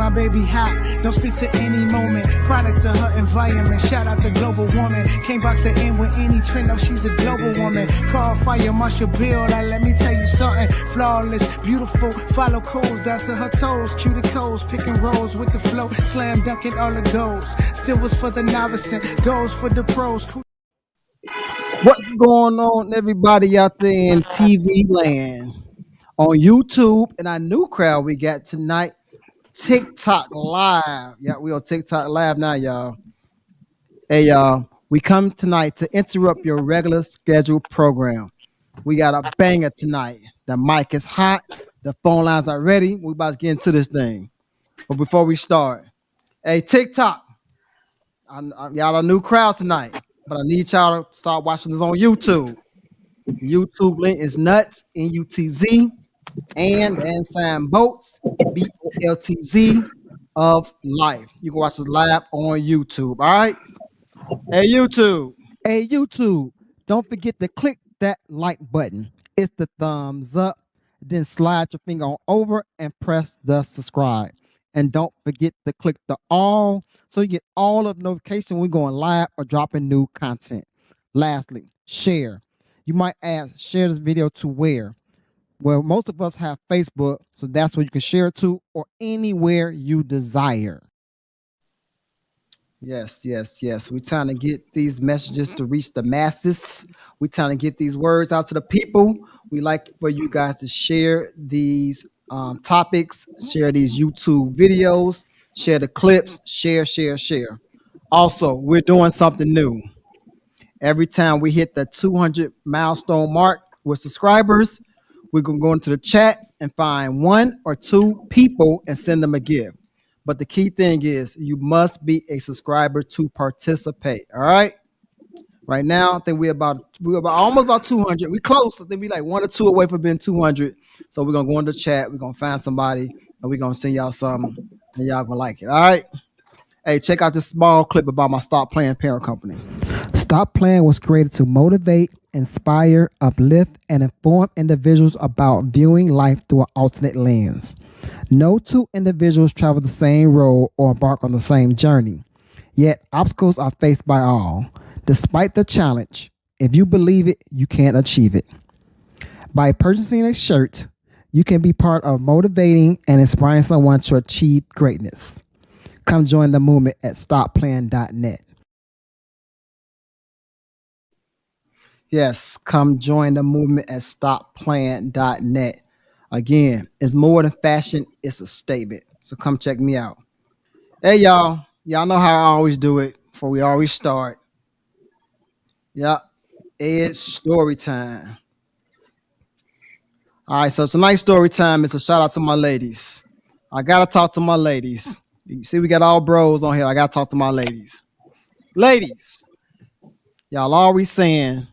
my baby hot. Don't speak to any moment. Product of her environment. Shout out to global woman. Can't box her in with any trend. No, she's a global woman. Call fire, Marshall Bill. Like, let me tell you something. Flawless, beautiful. Follow codes down to her toes. Cuticles, picking rolls with the flow. Slam dunking all the goals. Silvers for the novice and golds for the pros. What's going on, everybody out there in TV land, on YouTube, and our new crowd we got tonight, TikTok Live. Yeah, we on TikTok Live now, y'all. Hey, y'all, we come tonight to interrupt your regular scheduled program. We got a banger tonight. The mic is hot. The phone lines are ready. We about to get into this thing. But before we start, hey, TikTok, y'all a new crowd tonight. But I need y'all to start watching this on YouTube. YouTube link is Nutz, N-U-T-Z, and sign Boltz, B-O-L-T-Z of life. You can watch this live on YouTube. All right? Hey, YouTube. Hey, YouTube. Don't forget to click that like button. It's the thumbs up. Then slide your finger on over and press the subscribe. And don't forget to click the all so you get all of the notifications when we're going live or dropping new content. Lastly, share. You might ask, share this video to where? Well, most of us have Facebook, so that's where you can share it to, or anywhere you desire. Yes. We're trying to get these messages to reach the masses. We're trying to get these words out to the people. We like for you guys to share these topics, share these YouTube videos, share the clips, share. Also, we're doing something new. Every time we hit the 200 milestone mark with subscribers, we're going to go into the chat and find one or two people and send them a gift. But the key thing is you must be a subscriber to participate. All right. Right now, I think we're almost about 200. We close. I think we like one or two away from being 200. So we're gonna go in the chat. We're gonna find somebody and we're gonna send y'all something and y'all gonna like it. All right. Hey, check out this small clip about my Stop Playing Apparel company. Stop Playing was created to motivate, inspire, uplift, and inform individuals about viewing life through an alternate lens. No two individuals travel the same road or embark on the same journey. Yet obstacles are faced by all. Despite the challenge, if you believe it, you can achieve it. By purchasing a shirt, you can be part of motivating and inspiring someone to achieve greatness. Come join the movement at stopplaying.net. Yes, come join the movement at stopplaying.net. Again, it's more than fashion, it's a statement. So come check me out. Hey, y'all. Y'all know how I always do it before we always start. Yeah, it's story time. All right, so tonight's story time is a shout out to my ladies. I got to talk to my ladies. You see, we got all bros on here. I got to talk to my ladies. Ladies, y'all always saying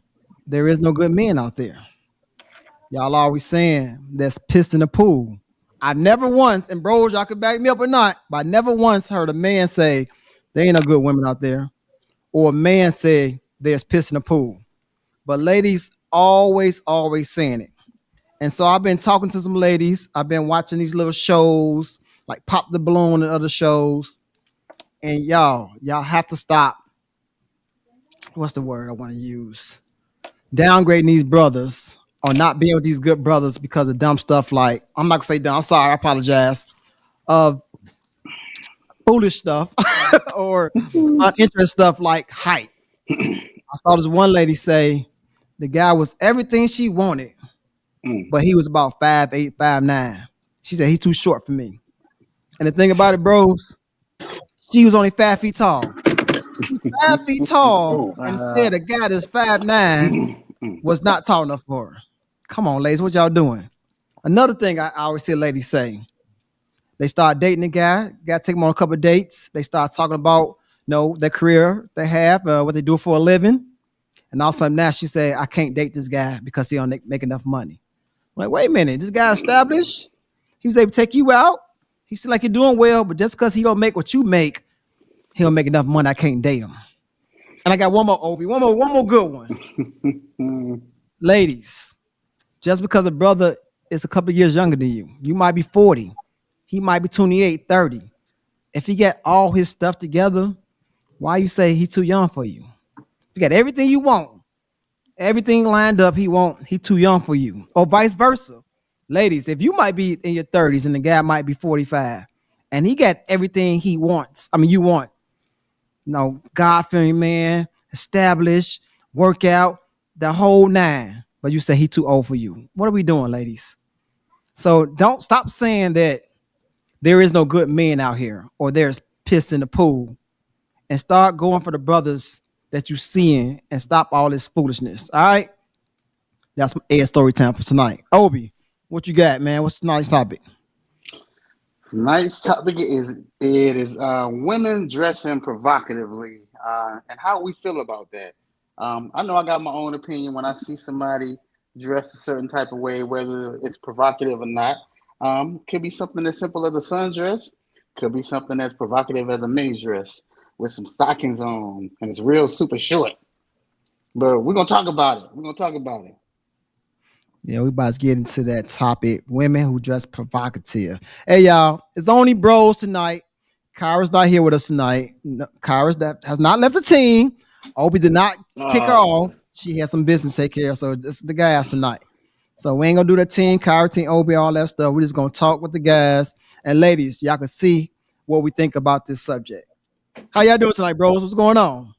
there is no good men out there. Y'all always saying there's piss in the pool. I never once, and bros, y'all can back me up or not, but I never once heard a man say there ain't no good women out there, or a man say there's piss in the pool. But ladies always saying it. And so I've been talking to some ladies. I've been watching these little shows like Pop the Balloon and other shows. And y'all have to stop. What's the word I want to use? Downgrading these brothers or not being with these good brothers because of dumb stuff like, I'm not gonna say dumb, I'm sorry, I apologize. Foolish stuff or uninteresting stuff like height. I saw this one lady say the guy was everything she wanted, but he was about 5'8", 5'9". She said, he's too short for me. And the thing about it, bros, she was only 5 feet tall. 5 feet tall, and said a guy that's 5'9" was not tall enough for her. Come on, ladies, what y'all doing? Another thing I always hear ladies say, they start dating the guy, got to take him on a couple of dates. They start talking about their career they have, what they do for a living. And all of a sudden now she said, I can't date this guy because he don't make enough money. I'm like, wait a minute, this guy established? He was able to take you out? He seemed like you're doing well, but just because he don't make what you make, he don't make enough money, I can't date him. And I got one more, Opie, one more good one. Ladies, just because a brother is a couple of years younger than you, you might be 40, he might be 28, 30. If he got all his stuff together, why you say he too young for you? You got everything you want, everything lined up. He too young for you, or vice versa. Ladies, if you might be in your 30s and the guy might be 45, and he got everything he wants. I mean, you want, God-fearing man, established, workout, the whole nine. But you say he too old for you. What are we doing, ladies? So don't stop saying that there is no good men out here or there's piss in the pool, and start going for the brothers that you seeing and stop all this foolishness. All right. That's my Ed story time for tonight. Obi, what you got, man? What's tonight's topic? Tonight's topic is women dressing provocatively and how we feel about that. I know I got my own opinion when I see somebody dressed a certain type of way, whether it's provocative or not. Could be something as simple as a sundress, could be something as provocative as a mini dress with some stockings on, and it's real super short. But we're gonna talk about it. We're gonna talk about it. Yeah, we about to get into that topic. Women who dress provocative. Hey, y'all, it's only bros tonight. Kyra's not here with us tonight. No, Kyra's that has not left the team. Obi did not kick her Oh, off. She had some business to take care of, so it's the guys tonight. So we ain't gonna do the team, Kyra, team, Obi, all that stuff. We're just gonna talk with the guys and ladies. Y'all can see what we think about this subject. How y'all doing tonight, bros? What's going on?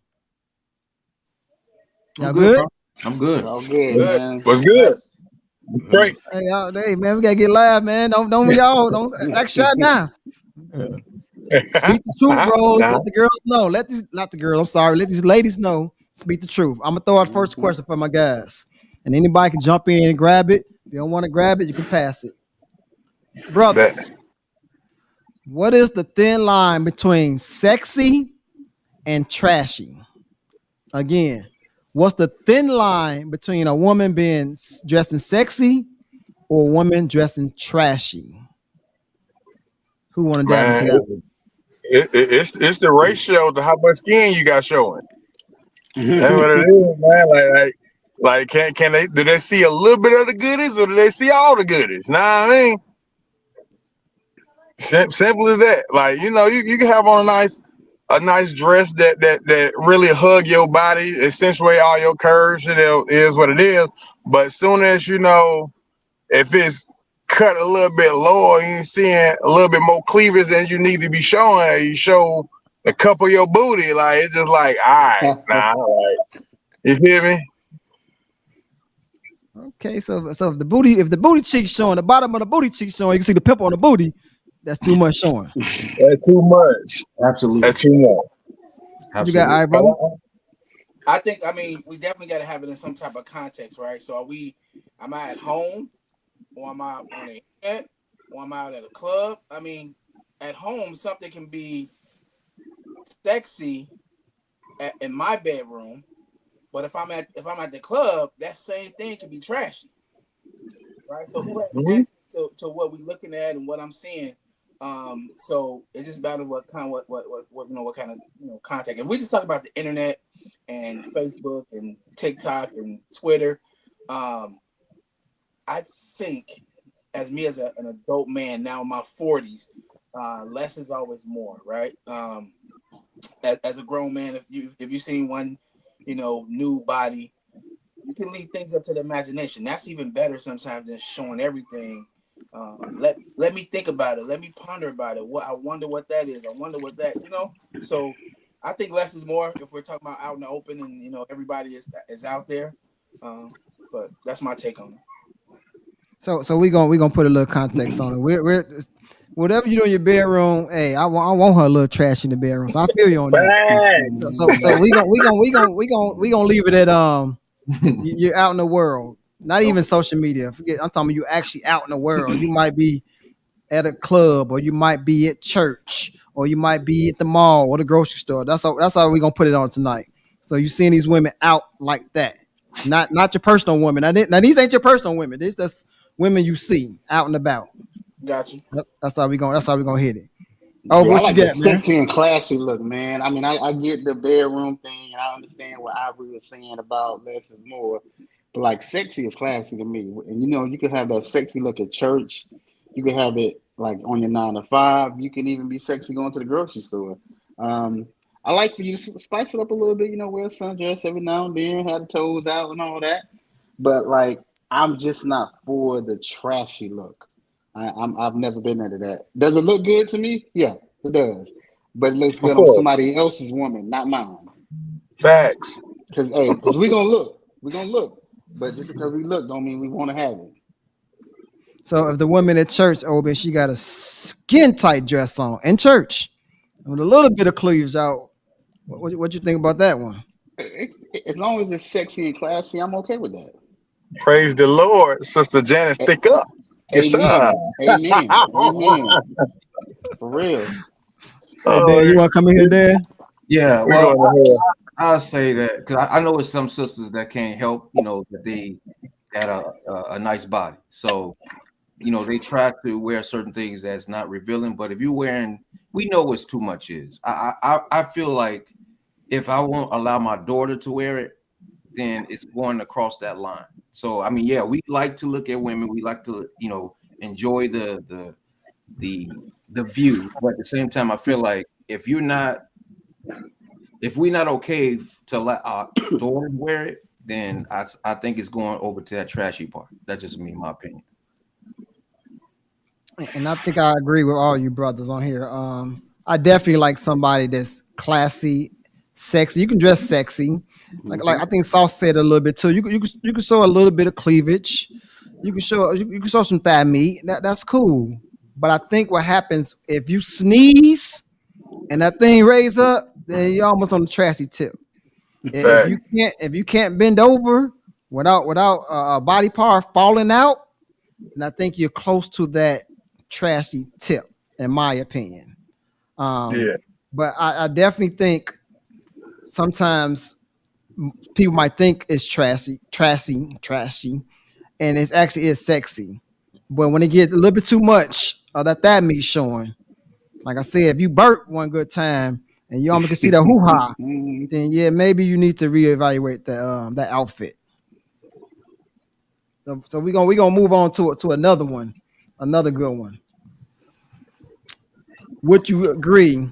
I'm Y'all good, good? bro. I'm good. all good, Good. man. What's good? Bless. Great. Hey, y'all, hey man, we gotta get live, man. Don't y'all don't act shy now. Speak the truth, bros. Nah. Let the girls know. Let these not the girls. I'm sorry. Let these ladies know. Speak the truth. I'm gonna throw out the first Mhm. question for my guys, and anybody can jump in and grab it. If you don't want to grab it, you can pass it. Bet. Brothers, what is the thin line between sexy and trashy? Again, what's the thin line between a woman being dressing sexy or a woman dressing trashy? Who want to dab into Man, that one? it's the ratio to how much skin you got showing. That's what it is, man. Like can they do they see a little bit of the goodies or do they see all the goodies? Nah, I mean, simple as that. Like you can have on a nice dress that really hug your body, accentuate all your curves. It is what it is. But soon as if it's cut a little bit lower, you seeing a little bit more cleavage than you need to be showing. You show a couple of your booty, like it's just like, all right, nah, like you feel me? Okay, so if the booty cheek showing, the bottom of the booty cheek showing, you can see the pimple on the booty. That's too much showing. That's too much. Absolutely. That's too much. What you got, Absolutely. Ivo? I think, I mean, we definitely got to have it in some type of context, right? So am I at home or am I on the internet or am I out at a club? I mean, at home, something can be sexy in my bedroom, but if I'm at the club, that same thing can be trashy, right? So who has Mhm. access to what we're looking at and what I'm seeing? So it's just about what kind of what kind of contact. And we just talk about the internet and Facebook and TikTok and Twitter. Um, I think as me as an adult man now in my 40s, less is always more, right? As a grown man, if you seen one, new body, you can leave things up to the imagination. That's even better sometimes than showing everything. Let me think about it. Let me ponder about it. What I wonder what that is. I wonder what that. So I think less is more if we're talking about out in the open and everybody is out there. But that's my take on it. So we gonna put a little context on it. We're whatever you do in your bedroom. Hey, I want her a little trash in the bedroom. So I feel you on that. Facts. So we gonna leave it at you're out in the world. Not even Okay. social media. Forget. I'm talking about you actually out in the world. You might be at a club, or you might be at church, or you might be at the mall or the grocery store. That's how we're gonna put it on tonight. So you seeing these women out like that. Not your personal women. Now these ain't your personal women. That's women you see out and about. Got you. That's how we gonna hit it. Oh, Yeah, I what you like the got, man? sexy and classy look, man. I mean, I get the bedroom thing, and I understand what Ivory was saying about less is more. But like, sexy is classy to me, and you can have that sexy look at church. You can have it like on your 9 to 5. You can even be sexy going to the grocery store. I like for you to spice it up a little bit, wear a sundress every now and then, have the toes out and all that. But like, I'm just not for the trashy look. I've never been into that. Does it look good to me? Yeah, it does. But it looks Of good on course. somebody else's woman, not mine. Facts. Because we're gonna look. We're gonna look. But just because we look don't mean we want to have it. So if the woman at church, Obi, she got a skin tight dress on in church with a little bit of cleavage out, what you think about that one? As long as it's sexy and classy, I'm okay with that. Praise the Lord, Sister Janice. A- Stick up. Yes, sir. Amen. Amen. Amen. For real. Hey, Dan, Oh, you want to come in here, Dan? Yeah, we well, going to hell. I'll say that because I know it's some sisters that can't help, that they got a nice body. So, they try to wear certain things that's not revealing. But if you're wearing, we know what's too much is. I feel like if I won't allow my daughter to wear it, then it's going across that line. So, I mean, yeah, we like to look at women. We like to, enjoy the view. But at the same time, I feel like if we're not okay to let our daughters wear it, then I think it's going over to that trashy part. That's just me, my opinion. And I think I agree with all you brothers on here. I definitely like somebody that's classy, sexy. You can dress sexy, like Hmm. I think Sauce said a little bit too. You can show a little bit of cleavage. You can show some thigh meat. That's cool. But I think what happens if you sneeze and that thing raise up, then you're almost on the trashy tip. If Fact. you can't bend over without a body part falling out, and I think you're close to that trashy tip, in my opinion. Um, Yeah. but I definitely think sometimes people might think it's trashy, and it's actually is sexy. But when it gets a little bit too much of that meat showing, like I said, if you burp one good time and you almost can see the hoo ha, then yeah, maybe you need to reevaluate that outfit. So we gonna move on to another one, another good one. Would you agree?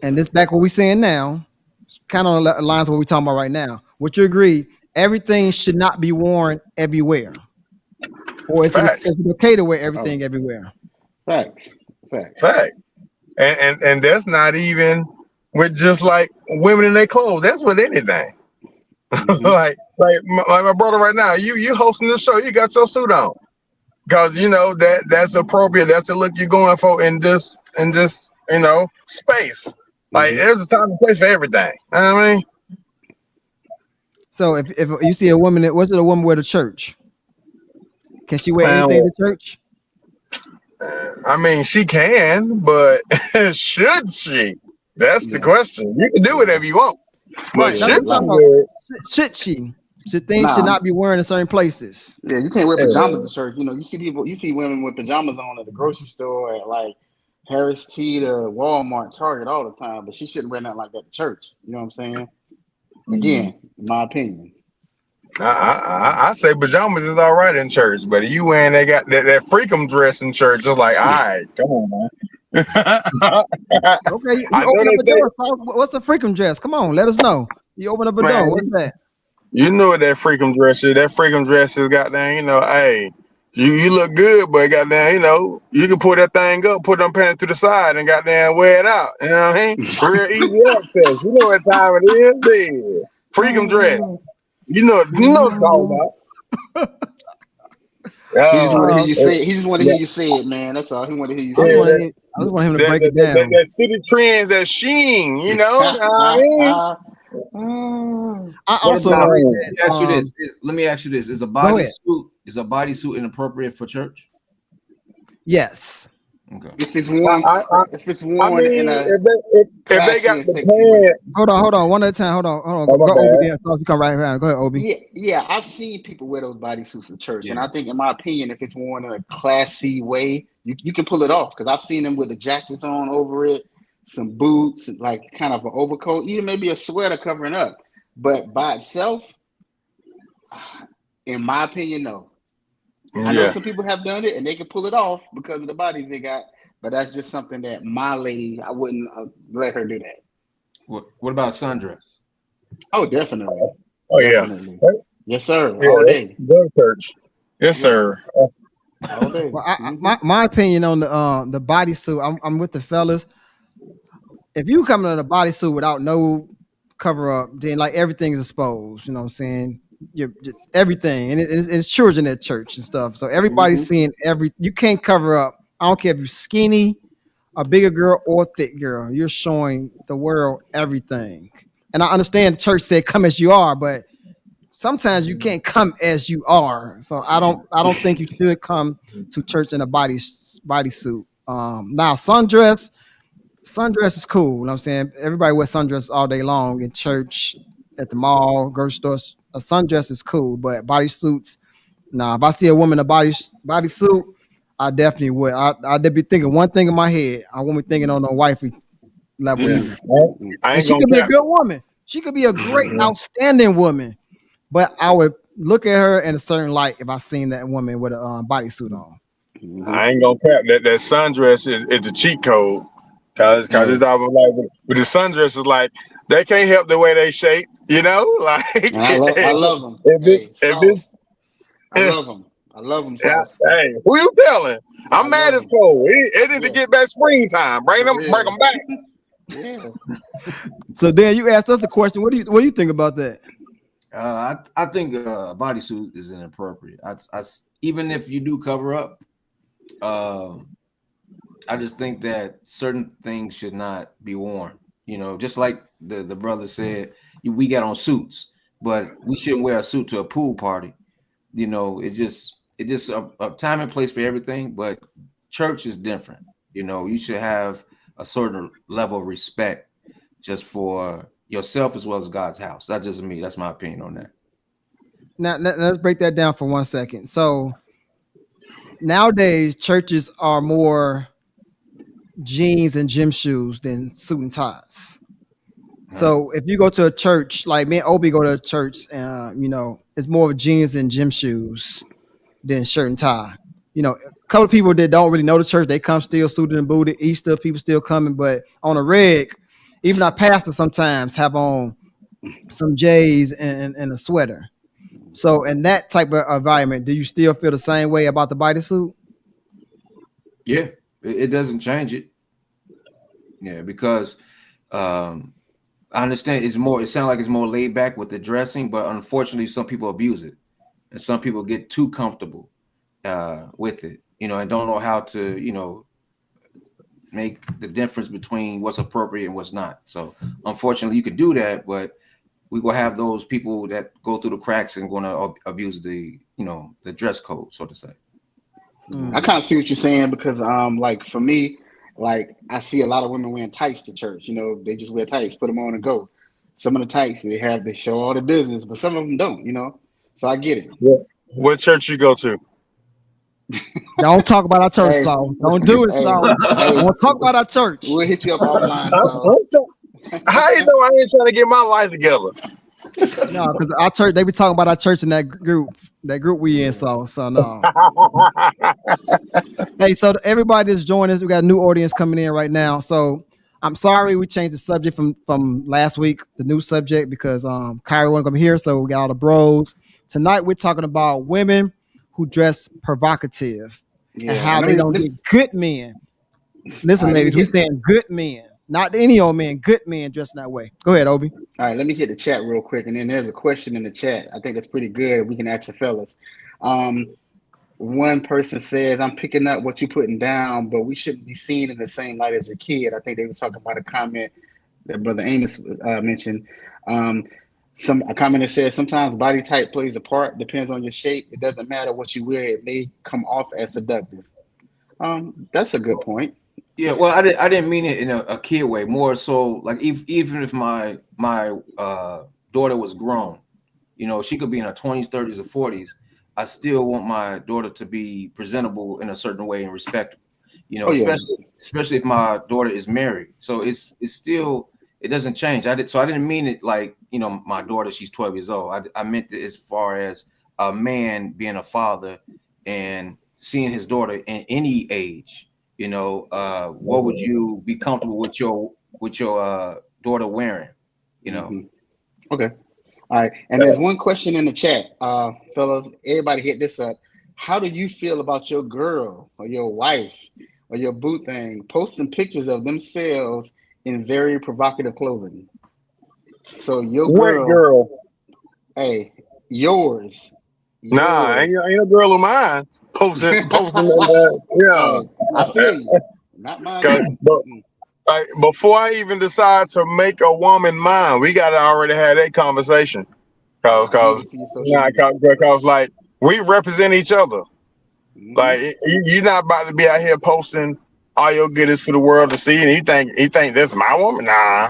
And this back what we saying now, kind of aligns with what we're talking about right now. Would you agree? Everything should not be worn everywhere, or is Facts. it okay to wear Oh, everything everywhere? facts. Facts. Fact. And that's not even with just like women in their clothes. That's with anything. Hmm. like my brother right now. You hosting the show. You got your suit on because that's appropriate. That's the look you're going for in this space. Like Hmm. there's a time and place for everything. You know what I mean? So if you see a woman, what's it a woman wear to church? Can she wear Man, anything to church? I mean, she can, but should she? That's the Yeah. question. You can do Yeah. whatever you want, but Right. That's Yeah. what should I'm she talking Like, about. wear it? Should she? Should things should nah. not be worn in certain places. Yeah, you can't wear pajamas Yeah. to church. You see women with pajamas on at the grocery store, at like Harris Teeter, Walmart, Target all the time, but she shouldn't wear nothing like that to church. You know what I'm saying? Again, in my opinion. I say pajamas is all right in church, but you wearing they got that freakum dress in church, just like, all right, come on, man. Okay, you I know open up they a say, door. So what's a freakum dress? Come on, let us know. You open up a door. man, What's that? you know what that freakum dress is. That freakum dress is goddamn, hey, you look good, but goddamn, you can pull that thing up, put them pants to the side, and goddamn wear it out. You know what I mean? Real easy access. You know what time it is? Yeah. Freakum dress. You know what I'm talking about. He just want to hear Uh, you say it. He just want to Yeah, hear you say it, man. That's all. He want to hear you I just say want yeah, to. I just want him to that, break that, it that, that, down. that city trends that sheen, know what I mean? it. I What also about agree Let that. me ask you this. Let me ask you this. Go ahead. Is a bodysuit inappropriate for church? Yes. Okay. If it's I, worn, I, I if it's I worn in mean, a if they classy got and the sexy way. pants, Hold on. One at a time. Hold on. oh Go, my go Obi. bad. Then so you come right around. Go ahead, Obi. Yeah, yeah, I've seen people wear those bodysuits to church, and Yeah. I think, in my opinion, if it's worn in a classy way, you can pull it off. Because I've seen them with the jackets on over it, some boots, like kind of an overcoat, even maybe a sweater covering up. But by itself, in my opinion, no. I know Yeah. some people have done it and they can pull it off because of the bodies they got, but that's just something that my lady, I wouldn't let her do that. What about a sundress? Oh, definitely, Oh yeah. definitely, yes sir, Yeah. all day, Go to church. Yes, yeah, sir. all day. Well, Hmm. my opinion on the bodysuit, I'm with the fellas. If you come in a bodysuit without no cover up, then like everything is exposed. You know what I'm saying? Everything, and it's children at church and stuff. So everybody's Hmm. seeing every. You can't cover up. I don't care if you're skinny, a bigger girl, or thick girl. You're showing the world everything. And I understand the church said come as you are, but sometimes you can't come as you are. So I don't think you should come to church in a bodysuit. Now sundress is cool. You know what I'm saying? Everybody wears sundress all day long in church, at the mall, grocery stores. A sundress is cool, but bodysuits, nah. If I see a woman in a bodysuit, I definitely would. I'd be thinking one thing in my head. I won't be thinking on a wifey level Yeah. either. I And ain't she gonna could be a cap. good woman. She could be a great, outstanding woman. But I would look at her in a certain light if I seen that woman with a bodysuit on. Hmm. I ain't gonna cap. That sundress is the cheat code. Cause Hey, it's all like with the sundress is like they can't help the way they shaped, like and I love them. if Hey, it sauce. I love them. I love them, yeah, sauce. hey, who you telling? I I'm mad love as them. cold. It need to Yeah, get back springtime. for Bring them real. back. Yeah. So Dan, you asked us the question. What do you think about that? I think a bodysuit is inappropriate. Even if you do cover up, um, I just think that certain things should not be worn. Just like the brother said, we got on suits, but we shouldn't wear a suit to a pool party. It's just a time and place for everything. But church is different. You should have a certain level of respect just for yourself as well as God's house. That's just me. That's my opinion on that. Now let's break that down for 1 second. So nowadays churches are more jeans and gym shoes than suit and ties. All right. So if you go to a church, like me and Obi go to a church, it's more of jeans and gym shoes than shirt and tie. A couple of people that don't really know the church, they come still suited and booted. Easter, people still coming, but on a reg, even our pastors sometimes have on some J's and a sweater. So in that type of environment, do you still feel the same way about the bodysuit? Yeah, it doesn't change it. Yeah, because um, I understand it's more. It sounds like it's more laid back with the dressing, but unfortunately, some people abuse it, and some people get too comfortable with it, and don't know how to, make the difference between what's appropriate and what's not. So, unfortunately, you could do that, but we gonna have those people that go through the cracks and going to abuse the dress code, so to say. I Mm. kind of see what you're saying because like for me, like I see a lot of women wearing tights to church. They just wear tights, put them on and go. Some of the tights they show all the business, but some of them don't. So I get it. What church you go to? Don't talk about our church, Hey, Saul. Don't do it, hey, Saul. hey, Don't talk about our church. we'll hit you up offline, I'm sauce. how you know I ain't trying to get my life together? No, because our church, they be talking about our church in that group we in, Yeah. so no. Hey, so everybody that's joining us, we got a new audience coming in right now. So I'm sorry we changed the subject from last week, the new subject, because Kyrie wasn't gonna be here, so we got all the bros. Tonight we're talking about women who dress provocative and Yeah, and how they don't get good men. all Listen, right, let me ladies, we hit. saying good men, not any old man, good men dressing that way. Go ahead, Obi. All right, let me hit the chat real quick, and then there's a question in the chat. I think that's pretty good. We can ask the fellas. Um, One person says, "I'm picking up what you're putting down, but we shouldn't be seen in the same light as your kid." I think they were talking about a comment that Brother Amos mentioned. Um, a commenter says, "Sometimes body type plays a part. Depends on your shape. It doesn't matter what you wear. It may come off as seductive." That's a good point. Yeah, well, I didn't mean it in a kid way. More so, like even if my daughter was grown, she could be in her 20s, 30s, or 40s. I still want my daughter to be presentable in a certain way and respectable. Oh yeah, Especially if my daughter is married. So it's still, it doesn't change. I didn't mean it like my daughter, she's 12 years old. I meant it as far as a man being a father and seeing his daughter in any age, what would you be comfortable with your daughter wearing? Okay. All right. And there's one question in the chat, fellas. Everybody hit this up. How do you feel about your girl or your wife or your boo thing posting pictures of themselves in very provocative clothing? So your What girl, girl? hey, yours, Nah, yours. ain't a girl of mine posting that. Yeah. Hey, I feel you. Not mine Cause, either. but, like, before I even decide to make a woman mine, we gotta already have that conversation. Yeah, I need to Cause, see your social nah, media. cause like we represent each other. Hmm. Like you're not about to be out here posting all your goodies for the world to see, and you think that's my woman? Nah,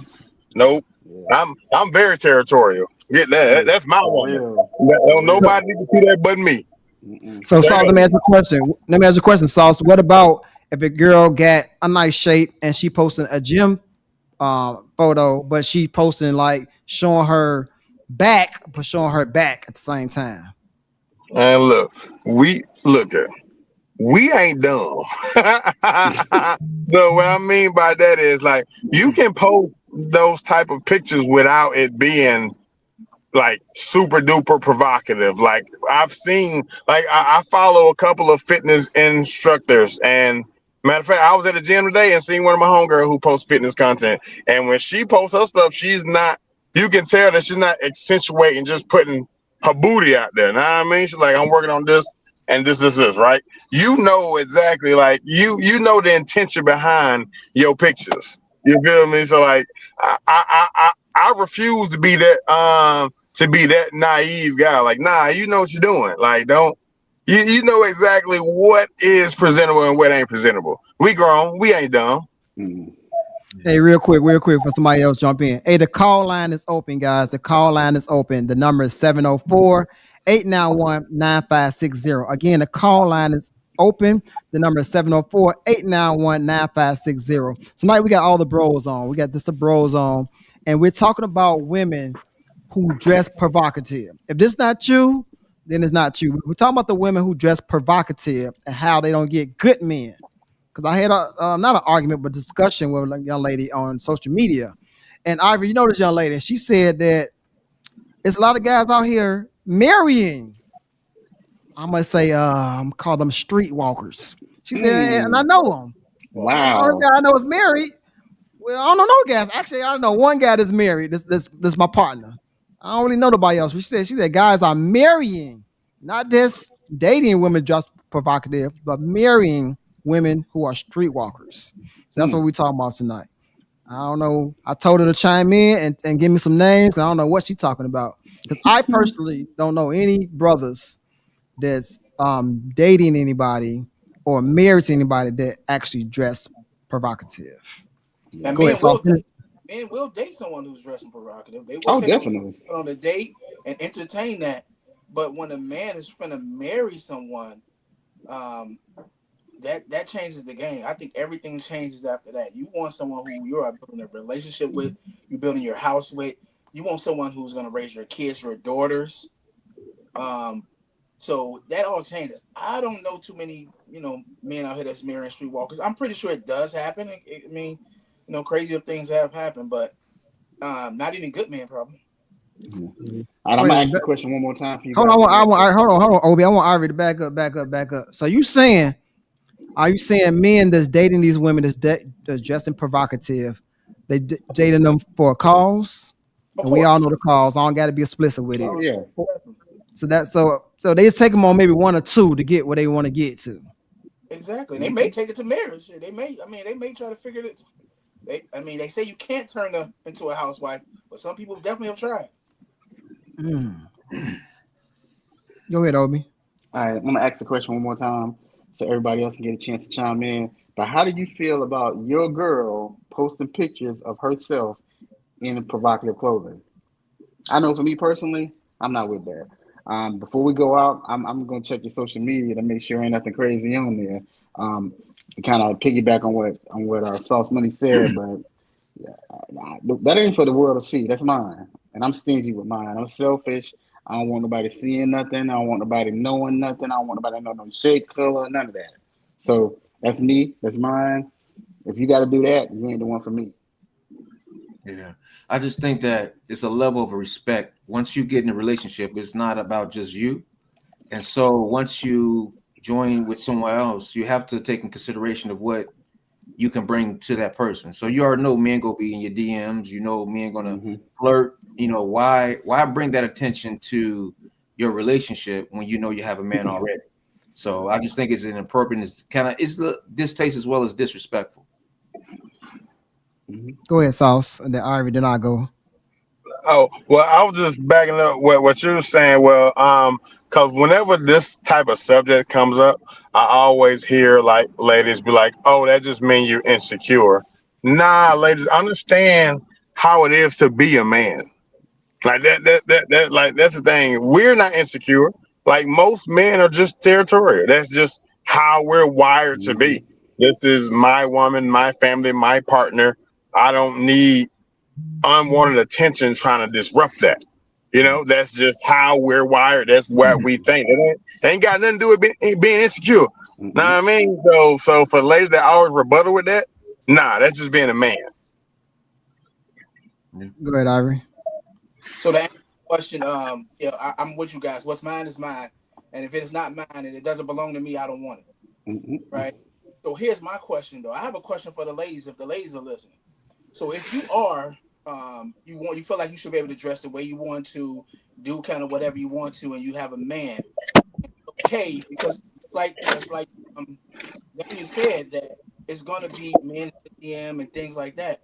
nope. Yeah, I'm very territorial. Get that? hey, That's my for woman. real, for Don't So, real. nobody need to see that but me. Mm-mm. so Straight Sauce, up. let me ask you a question. Let me ask you a question, Sauce. What about if a girl got a nice shape and she posting a gym photo, but she posting like showing her back, but showing her back at the same time? And look at we ain't dumb. So what I mean by that is like you can post those type of pictures without it being like super duper provocative. Like I've seen, like I follow a couple of fitness instructors, and matter of fact, I was at the gym today and seen one of my homegirl who posts fitness content, and when she posts her stuff, she's not. You can tell that she's not accentuating, just putting her booty out there. Know what I mean? She's like, I'm working on this and this, right? You know exactly, like you know the intention behind your pictures. You feel me? So like, I refuse to be that naive guy. Like, nah, you know what you're doing. Like, don't you know exactly what is presentable and what ain't presentable. We grown, we ain't dumb. Mm. Hey, real quick, for somebody else jump in. Hey, the call line is open, guys. The call line is open. The number is 704-891-9560. Again, the call line is open. The number is 704-891-9560. Tonight we got all the bros on. We got the bros on, and we're talking about women who dress provocative. If this not you, then it's not you. We're talking about the women who dress provocative and how they don't get good men. Because I had not an argument, but discussion with a young lady on social media. And Ivy, you know this young lady, she said that it's a lot of guys out here marrying. I'm gonna say, call them streetwalkers. She said, and I Mm. know them. Well, the only Wow. guy I know is married. Well, I don't know no guys. Actually, I don't know one guy that's married. This my partner. I don't really know nobody else. But she said guys are marrying, not just dating women just provocative, but marrying women who are streetwalkers. So that's what Mm. we're talking about tonight. I don't know. I told her to chime in and give me some names. I don't know what she's talking about. Because I personally don't know any brothers that's dating anybody or married to anybody that actually dress provocative. And Yeah. Go ahead, Sauce. men will date someone who's dressing provocative. They will Oh, take definitely. on a date and entertain that. But when a man is going to marry someone, um, that changes the game. I think everything changes after that. You want someone who you are building a relationship with, you're building your house with. You want someone who's going to raise your kids, your daughters. Um, so that all changes. I don't know too many, men out here that's marrying streetwalkers. I'm pretty sure it does happen. I mean, crazier things have happened, but not any good men, probably. Yeah. All right, I'm Wait a gonna minute. ask the question one more time for you Hold guys on. real quick. Hold on, Obi. I want Ivy to back up. So are you saying men that's dating these women that's dressing provocative, dating them for a cause? Of And we all know course. the cause. I don't got to be explicit with it. Oh yeah. So they take them on maybe one or two to get where they want to get to. Exactly. They may Okay. take it to marriage. They may try to figure it. They say you can't turn her into a housewife, but some people definitely have tried. Mm. Go ahead, Obi. All right, I'm gonna ask the question one more time so everybody else can get a chance to chime in. But how do you feel about your girl posting pictures of herself in provocative clothing? I know for me personally, I'm not with that. Before we go out, I'm gonna check your social media to make sure ain't nothing crazy on there. Kind of piggyback on what Soft Money said, but yeah, that ain't for the world to see. That's mine, and I'm stingy with mine. I'm selfish. I don't want nobody seeing nothing. I don't want nobody knowing nothing. I don't want nobody to know no shade color, none of that. So that's me. That's mine. If you got to do that, you ain't the one for me. Yeah. I just think that it's a level of respect. Once you get in a relationship, it's not about just you. And so once you join with someone else, you have to take in consideration of what you can bring to that person. So you already know men gonna be in your DMs, you know men gonna Mm-hmm. flirt. You know, why bring that attention to your relationship when you know you have a man already? So I just think it's inappropriate. It's kind of it's distaste as well as disrespectful. Mm-hmm. Go ahead, Sauce, and then Ivory. Then I go. Oh, well, I was just backing up what you were saying. Well, because whenever this type of subject comes up, I always hear like ladies be like, "Oh, that just means you're insecure." Nah, ladies, understand how it is to be a man. Like like that's the thing. We're not insecure. Like most men are just territorial. That's just how we're wired to Mm-hmm. be. This is my woman, my family, my partner. I don't need unwanted attention trying to disrupt that. You know, that's just how we're wired. That's what we think. It ain't got nothing to do with being insecure. Know what Mm-hmm. I mean? So for ladies that always rebuttal with that, nah, that's just being a man. Go ahead, Ivory. So to answer the question, yeah, I'm with you guys. What's mine is mine, and if it is not mine and it doesn't belong to me, I don't want it. Mm-hmm. Right. So here's my question, though. I have a question for the ladies, if the ladies are listening. So if you are, you feel like you should be able to dress the way you want to, do kind of whatever you want to, and you have a man, okay? Because it's like Daniel said that it's gonna be men in the DM and things like that.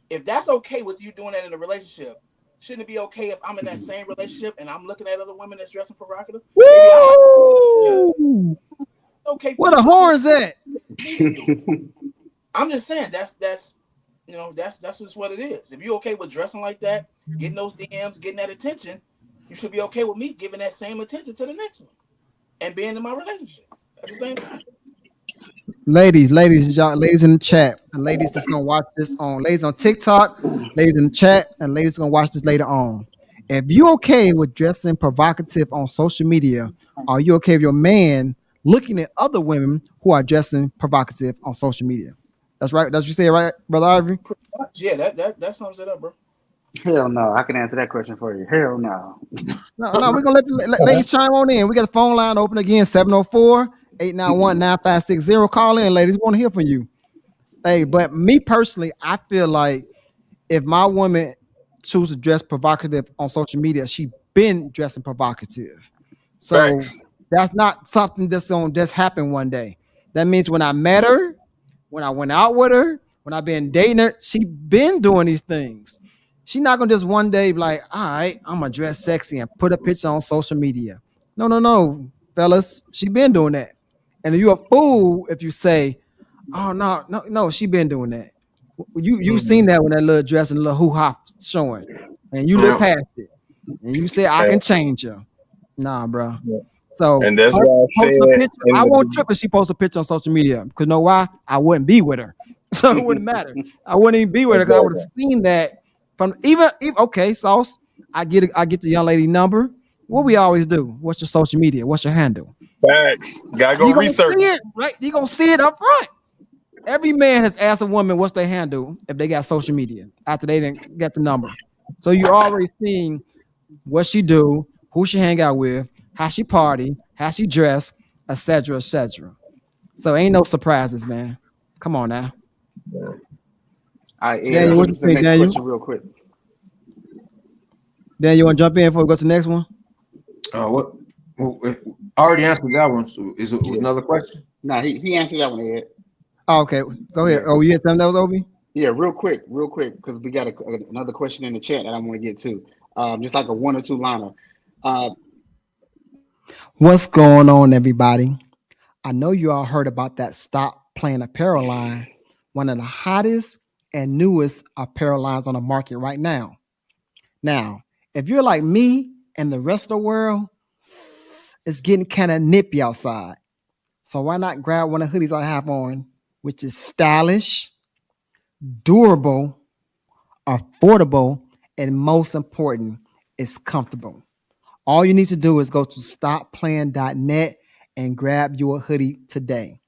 If that's okay with you doing that in a relationship, shouldn't it be okay if I'm in that same relationship and I'm looking at other women that's dressing provocative? Maybe I like yeah, Woo! it's okay for Where you the to do it. horns at? Me to do it. I'm just saying that's that's just what it is. If you're okay with dressing like that, getting those DMs, getting that attention, you should be okay with me giving that same attention to the next one and being in my relationship at the same time. Ladies, y'all, ladies in the chat, and ladies that's gonna watch this on, ladies on TikTok, ladies in the chat, and ladies gonna watch this later on. If you okay with dressing provocative on social media, are you okay with your man looking at other women who are dressing provocative on social media? That's right. That's what you say, right, brother Ivory? Pretty much. Yeah, that sums it up, bro. Hell no. I can answer that question for you. Hell no. No, we're gonna let the ladies chime on in. We got the phone line open again, 704-891-9560. Call in, ladies. We want to hear from you. Hey, but me personally, I feel like if my woman chooses to dress provocative on social media, she been dressing provocative. So Facts. that's not something that's on just happen one day. That means when I met her, when I went out with her, when I've been dating her, she been doing these things. She not gonna just one day be like, all right, I'm gonna dress sexy and put a picture on social media. No, fellas, she been doing that. And you a fool if you say, oh no, she been doing that. You seen that when that little dress and little hoo ha showing, and you look Yeah. past it, and you say I can change her. Nah, bro. Yeah. So And that's her why I posting a said picture, in I won't the trip if she posts a picture on social media because know why? I wouldn't be with her, so it wouldn't matter. I wouldn't even be with her because I would have exactly. seen that from even okay, Sauce. I get the young lady number. What we always do? What's your social media? What's your handle? Facts. Gotta go You gonna research. see it, right? You gonna see it up front. Every man has asked a woman what's their handle if they got social media after they didn't get the number. So you already seeing what she do, who she hang out with, how she party, how she dress, etc., etc. So ain't no surprises, man. Come on now, All right, Ed, let's Daniel. What jump you into the say, next Daniel? question real quick. Daniel, you want to jump in before we go to the next one? What? I already answered that one. So is it Yeah. another question? Nah, he answered that one, Ed. Oh, okay, go ahead. Yeah. Oh, you had something that was Obi? Yeah, real quick, because we got another question in the chat that I want to get to. Just like a one or two liner. Uh, What's going on, everybody? I know you all heard about that Stop Playing Apparel line, one of the hottest and newest apparel lines on the market right now. Now, if you're like me and the rest of the world, it's getting kind of nippy outside. So why not grab one of the hoodies I have on, which is stylish, durable, affordable, and most important, it's comfortable. All you need to do is go to stopplaying.net and grab your hoodie today.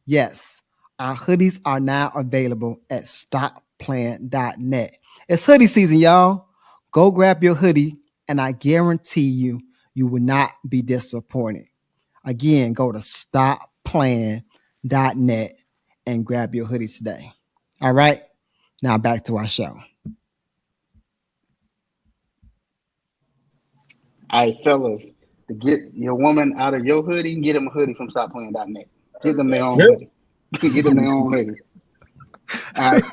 Yes, our hoodies are now available at stopplaying.net. It's hoodie season, y'all. Go grab your hoodie, and I guarantee you, you will not be disappointed. Again, go to stopplaying.net and grab your hoodies today. All right, now back to our show. All right, fellas, to get your woman out of your hoodie, get them a hoodie from stopplaying.net. Get them their own Yep. hoodie. Get them their own hoodie. All right,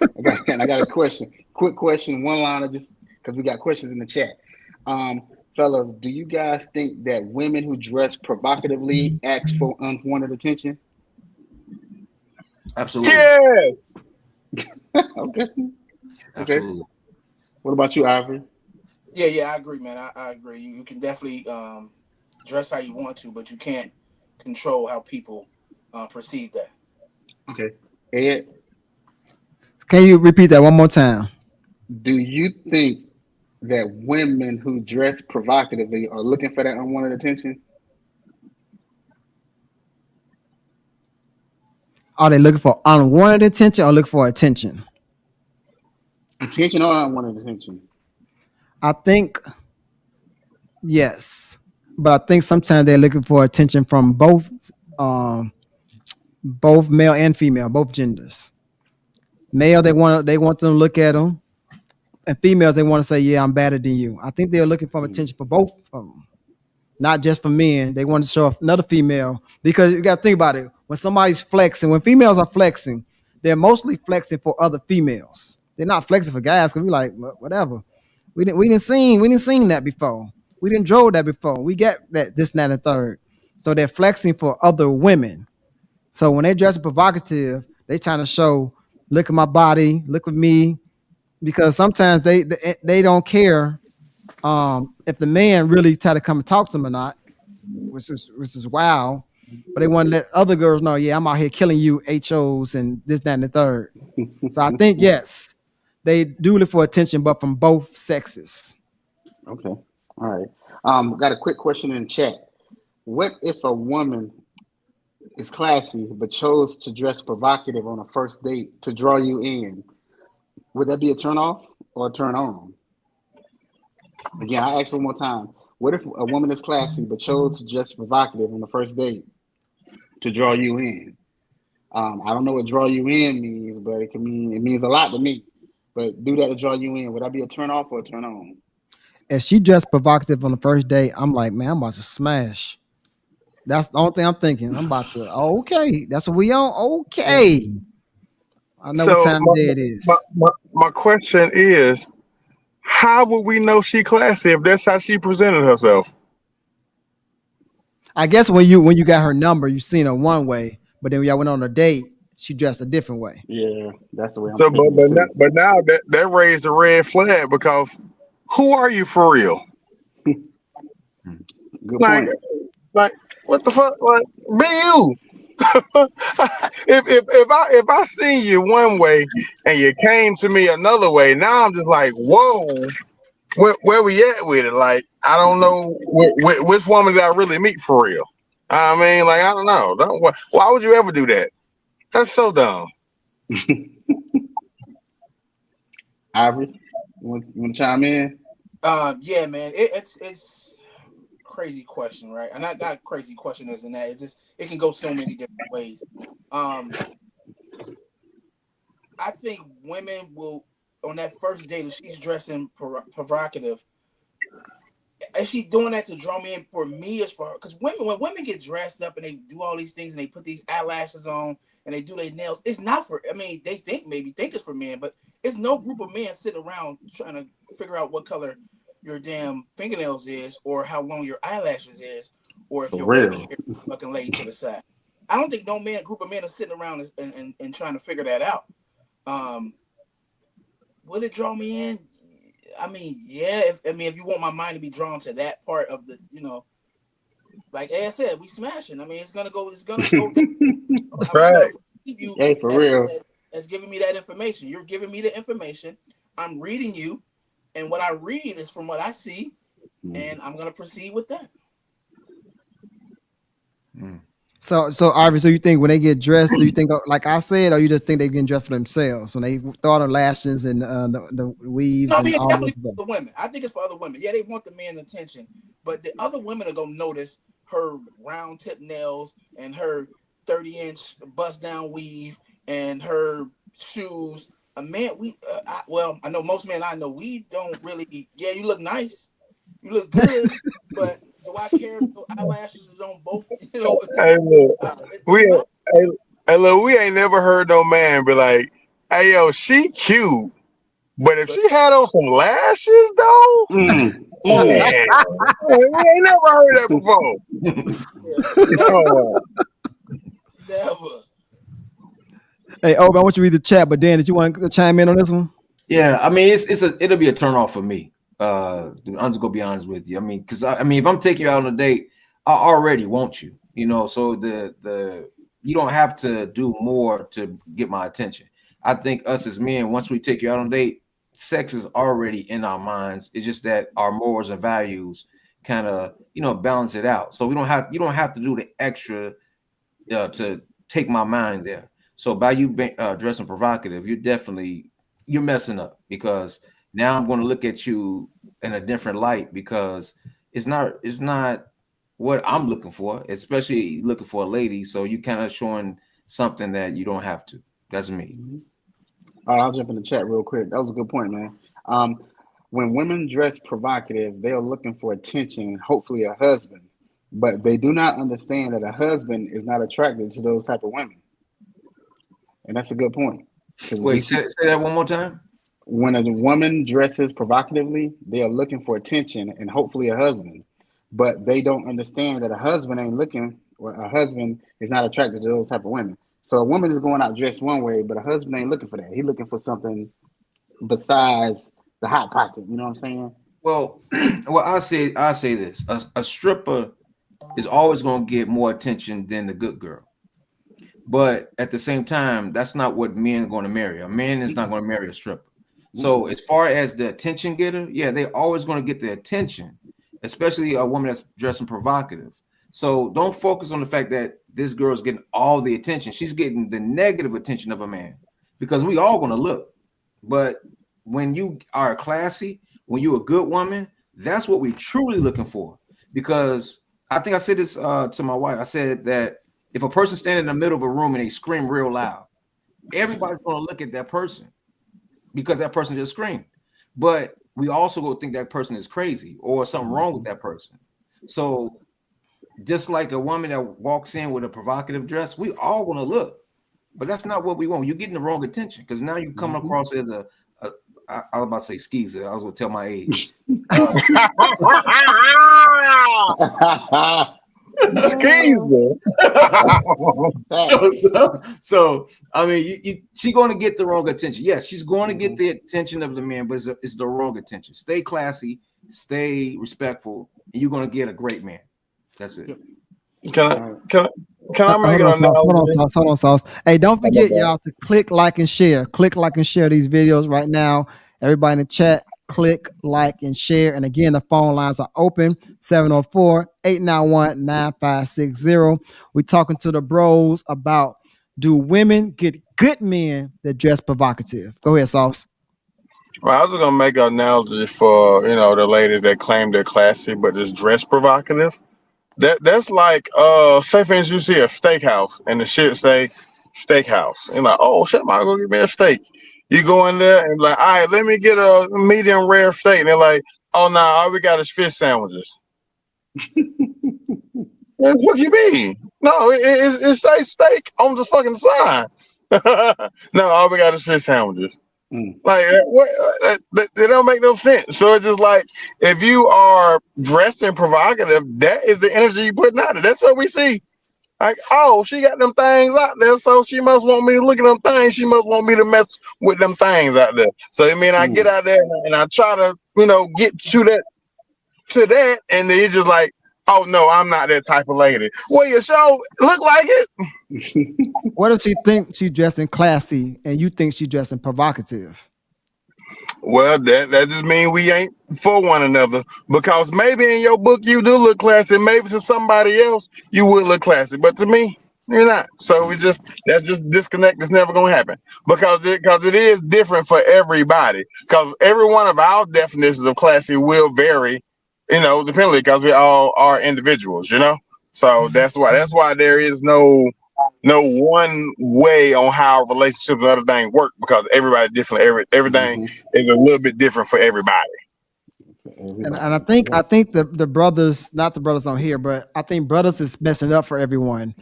I got a question. Quick question, one liner, just because we got questions in the chat. Fellas, do you guys think that women who dress provocatively ask for unwanted attention? Absolutely. Yes. Okay. Okay. Absolutely. What about you, Ivory? Yeah, I agree, man. I agree. You can definitely dress how you want to, but you can't control how people perceive that. Okay. Ed, Can you repeat that one more time? do you think that women who dress provocatively are looking for that unwanted attention? Are they looking for unwanted attention or looking for attention? Attention or unwanted attention? I think yes, but I think sometimes they're looking for attention from um, both male and female, both genders. Male, they want them to look at them, and females they want to say, "Yeah, I'm better than you." I think they're looking for Hmm. attention for both of them, not just for men. They want to show another female because you got to think about it. When somebody's flexing, when females are flexing, they're mostly flexing for other females. They're not flexing for guys because we like whatever. We didn't seen that before. We didn't drove that before. We get that this, and that, and the third. So they're flexing for other women. So when they dress provocative, they trying to show, look at my body, look at me, because sometimes they don't care if the man really try to come and talk to them or not, which is wow. But they want to let other girls know, yeah, I'm out here killing you HOs and this, that, and the third. So I think yes, they do look for attention, but from both sexes. Okay. All right. Got a quick question in the chat. What if a woman is classy but chose to dress provocative on a first date to draw you in? Would that be a turn off or a turn on? Again, I ask one more time. What if a woman is classy but chose to dress provocative on the first date to draw you in? I don't know what draw you in means, but it means a lot to me. But do that to draw you in. Would that be a turn off or a turn on? If she dressed provocative on the first date, I'm like, man, I'm about to smash. That's the only thing I'm thinking. I'm about to. Okay, that's what we on. Okay, I know what So time of day it is. my question is, how would we know she classy if that's how she presented herself? I guess when you got her number, you seen her one way, but then when y'all went on a date, she dressed a different way. Yeah, that's the way I'm So, taking it too. but now that raised a red flag because who are you for real? Good Like, point. like what the fuck? Like, be you. If I seen you one way and you came to me another way, now I'm just like, whoa, where we at with it? Like, I don't know which woman did I really meet for real. I mean, like, I don't know. Why would you ever do that? That's so dumb. Ivory, you want to chime in? Yeah, man. It's crazy question, right? And not crazy question as in that. It's just it can go so many different ways. Um, I think women will on that first date if she's dressing provocative. Is she doing that to draw me in? For me, it's for her. Because when women get dressed up and they do all these things and they put these eyelashes on and they do their nails, it's not for. I mean, they maybe think it's for men, but it's no group of men sitting around trying to figure out what color your damn fingernails is, or how long your eyelashes is, or if For your baby real. hair is fucking laid to the side. I don't think group of men are sitting around and trying to figure that out. Will it draw me in? I mean, yeah. If you want my mind to be drawn to that part of the, like I said, we smashing. I mean, it's gonna go down. I'm Right. gonna receive you Hey, for real. as giving me that information. You're giving me the information. I'm reading you, and what I read is from what I see. and I'm gonna proceed with that. So obviously, you think when they get dressed, do you think like I said, or you just think they getting dressed for themselves when they throw on the lashes and the weaves No, and it's all this definitely stuff? for the women. I think it's for other women. Yeah, they want the man's attention, but the other women are gonna notice her round tip nails and her 30-inch bust down weave and her shoes. A man, I know most men I know, we don't really. Yeah, you look nice, you look good, but do I care if your eyelashes is on both? You know, Hey, look, it we don't matter. hey, hey, look, we ain't never heard no man be like, "Hey, yo, she cute," but if she had on some lashes, though, Mm. man, we ain't never heard that before. Yeah, Oh, never. Hey, Obi, I want you to read the chat, but Dan, did you want to chime in on this one? Yeah, I mean, it'll be a turn off for me. I'm just gonna be honest with you. I mean, because I mean, if I'm taking you out on a date, I already want you. You know, so the you don't have to do more to get my attention. I think us as men, once we take you out on a date, sex is already in our minds. It's just that our morals and values kind of balance it out. So you don't have to do the extra to take my mind there. So by you dressing provocative, you're messing up, because now I'm going to look at you in a different light, because it's not what I'm looking for, especially looking for a lady. So you kind of showing something that you don't have to. That's me. All right, I'll jump in the chat real quick. That was a good point, man. Um, when women dress provocative, they are looking for attention and hopefully a husband, but they do not understand that a husband is not attracted to those type of women, and that's a good point because we Wait, see say that one more time. when a woman dresses provocatively, they are looking for attention and hopefully a husband, but they don't understand that a husband ain't looking, or a husband is not attracted to those type of women. So a woman is going out dressed one way, but a husband ain't looking for that. He's looking for something besides the hot pocket. You know what I'm saying? Well, well, I say this: a stripper is always going to get more attention than the good girl. But at the same time, that's not what men are going to marry. A man is not going to marry a stripper. So as far as the attention getter, yeah, they're always going to get the attention, especially a woman that's dressing provocative. So don't focus on the fact that this girl's getting all the attention. She's getting the negative attention of a man, because we all going to look. But when you are classy, when you're a good woman, that's what we're truly looking for. Because I think I said this to my wife. I said that if a person standing in the middle of a room and they scream real loud, everybody's going to look at that person because that person just screamed. But we also go think that person is crazy or something wrong with that person. So just like a woman that walks in with a provocative dress, we all want to look, but that's not what we want. You're getting the wrong attention, because now you're coming across as I was about to say skeezer. I was going to tell my age. excuse me. So I mean, she's going to get the wrong attention. Yes, she's going to get the attention of the man, but it's the wrong attention. Stay classy, stay respectful, and you're going to get a great man. That's it. Can I make Hold an on, analogy? Hold on, Sauce. Hey, don't Oh, my forget, bad. y'all, to click, like, and share. Click, like, and share these videos right now. Everybody in the chat, click, like, and share. And again, the phone lines are open, 704-891-9560. We're talking to the bros about, do women get good men that dress provocative? Go ahead, Sauce. Well, I was gonna make an analogy for the ladies that claim they're classy but just dress provocative. That's like say for instance you see a steakhouse and the shit say steakhouse. And like, oh shit, might go get me a steak. You go in there and like, all right, let me get a medium rare steak. And they're like, oh no, all we got is fish sandwiches. What you mean? No, it say steak on the fucking sign. No, all we got is fish sandwiches. Mm. Like what? They don't make no sense. So it's just like if you are dressing provocative, that is the energy you putting out there. That's what we see. Like, oh, she got them things out there, so she must want me to look at them things. She must want me to mess with them things out there. So I mean, I get Mm. out there and I try to, get to that, and then you're just like, oh no, I'm not that type of lady. Well, your show look like it. What if she thinks she's dressing classy and you think she's dressing provocative? Well, that just means we ain't for one another, because maybe in your book you do look classy, maybe to somebody else you would look classy, but to me you're not. So that's just disconnect. It's never gonna happen because it is different for everybody. Because every one of our definitions of classy will vary, depending, because we all are individuals. So that's why there is no one way on how relationships and other things work, because everybody different. Everything is a little bit different for everybody. And I think the brothers, not the brothers on here, but I think brothers is messing up for everyone,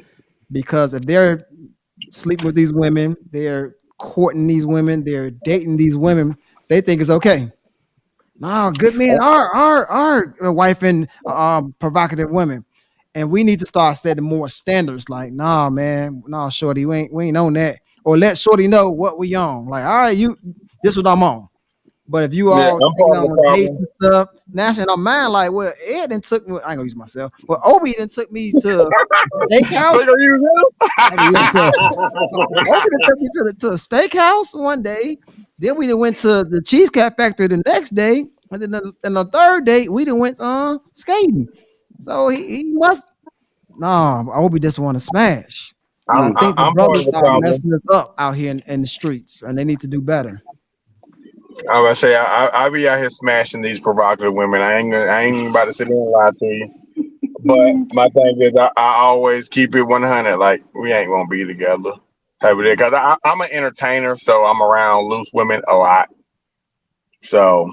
because if they're sleeping with these women, they're courting these women, they're dating these women, they think it's okay. No, good men are wife and provocative women, and we need to start setting more standards. Like, nah, man, nah, shorty, we ain't on that, or let shorty know what we on. Like, all right, this what I'm on. But if you Yeah, all I'm taking part of the on dates problem. and stuff, now in our mind, like, well, Ed then took me. I ain't gonna use myself. Well, Obi then took me to So steakhouse. you gonna use I can use myself. them? Obi then took me to a steakhouse one day. Then we then went to the Cheesecake Factory the next day, and then the third day we then went skating. So he must no. Obi just want to smash, and I think the I'm part brothers of the are problem. messing us up out here in the streets, and they need to do better. I was gonna say I be out here smashing these provocative women. I ain't about to sit there and lie to you. But my thing is, I always keep it 100. Like, we ain't gonna be together. Type of Because I'm an entertainer, so I'm around loose women a lot. So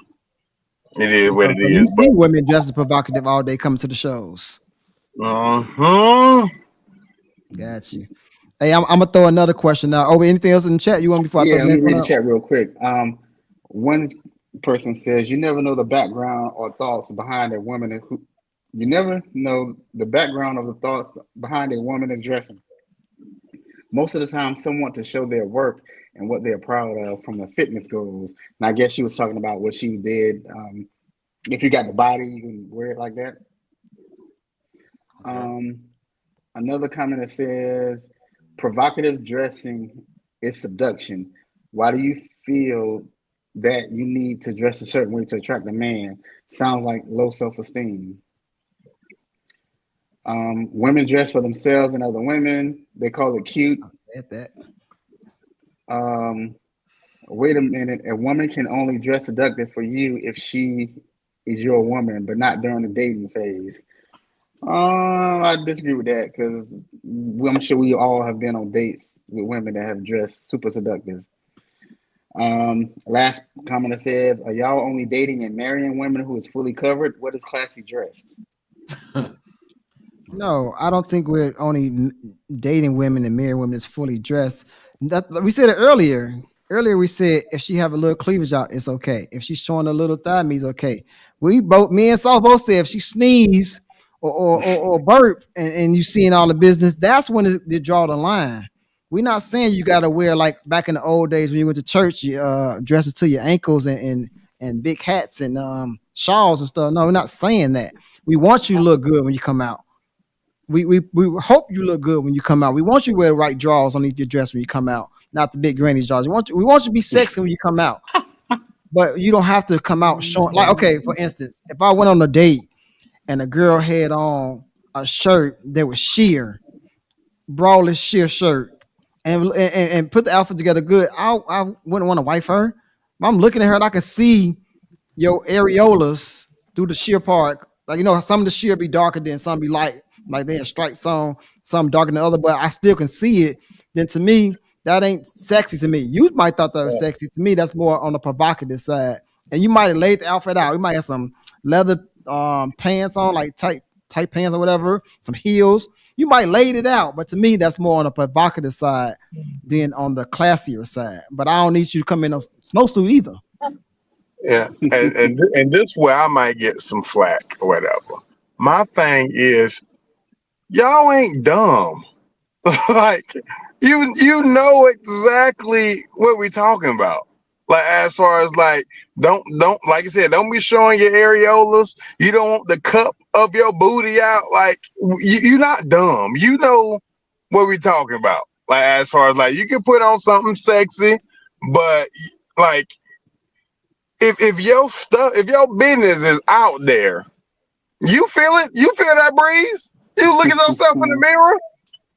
it is what So it you is. see women dressed as provocative all day coming to the shows. But Got you. Hey, I'm gonna throw another question now. Over anything else in the chat you want before I throw Yeah, the let me next one read the up? chat real quick. One person says you never know the background or thoughts behind a woman who you never know the background of the thoughts behind a woman is dressing. Most of the time, some want to show their work and what they're proud of from the fitness goals. And I guess she was talking about what she did. If you got the body, you can wear it like that. Okay. Um, Another comment that says provocative dressing is seduction. Why do you feel that you need to dress a certain way to attract a man? Sounds like low self esteem. Women dress for themselves and other women. They call it cute. At that. Um, Wait a minute. A woman can only dress seductive for you if she is your woman, but not during the dating phase. I disagree with that because I'm sure we all have been on dates with women that have dressed super seductive. Last comment that says, "Are y'all only dating and marrying women who is fully covered? What is classy dressed?" No, I don't think we're only dating women and marrying women that's fully dressed. We said it earlier. Earlier we said if she have a little cleavage out, it's okay. If she's showing a little thigh meat, it's okay. Me and Saul both said if she sneeze or burp and you seeing all the business, that's when you draw the line. We're not saying you got to wear like back in the old days when you went to church, you dresses to your ankles and big hats and shawls and stuff. No, we're not saying that. We want you to look good when you come out. We hope you look good when you come out. We want you to wear the right drawers underneath your dress when you come out, not the big granny drawers. We want you to be sexy when you come out, but you don't have to come out showing. Like, okay, for instance, if I went on a date and a girl had on a shirt that was sheer, braless sheer shirt, and put the outfit together good, I wouldn't want to wife her. If I'm looking at her and I can see your areolas through the sheer part. Like, some of the sheer be darker than some be light, like they have stripes on, some darker than the other, but I still can see it. Then to me, that ain't sexy to me. You might thought that was sexy. To me, that's more on the provocative side. And you might have laid the outfit out. You might have some leather pants on, like tight pants or whatever, some heels. You might laid it out, but to me, that's more on the provocative side than on the classier side. But I don't need you to come in a snowsuit either. yeah, and this where I might get some flack or whatever. My thing is, y'all ain't dumb. Like, you know exactly what we talking about. Like, as far as like, don't like you said, don't be showing your areolas. You don't want the cup of your booty out. Like, you're not dumb. You know what we talking about. Like, as far as like, you can put on something sexy, but like, if your stuff, if your business is out there, you feel it. You feel that breeze. You look at yourself in the mirror.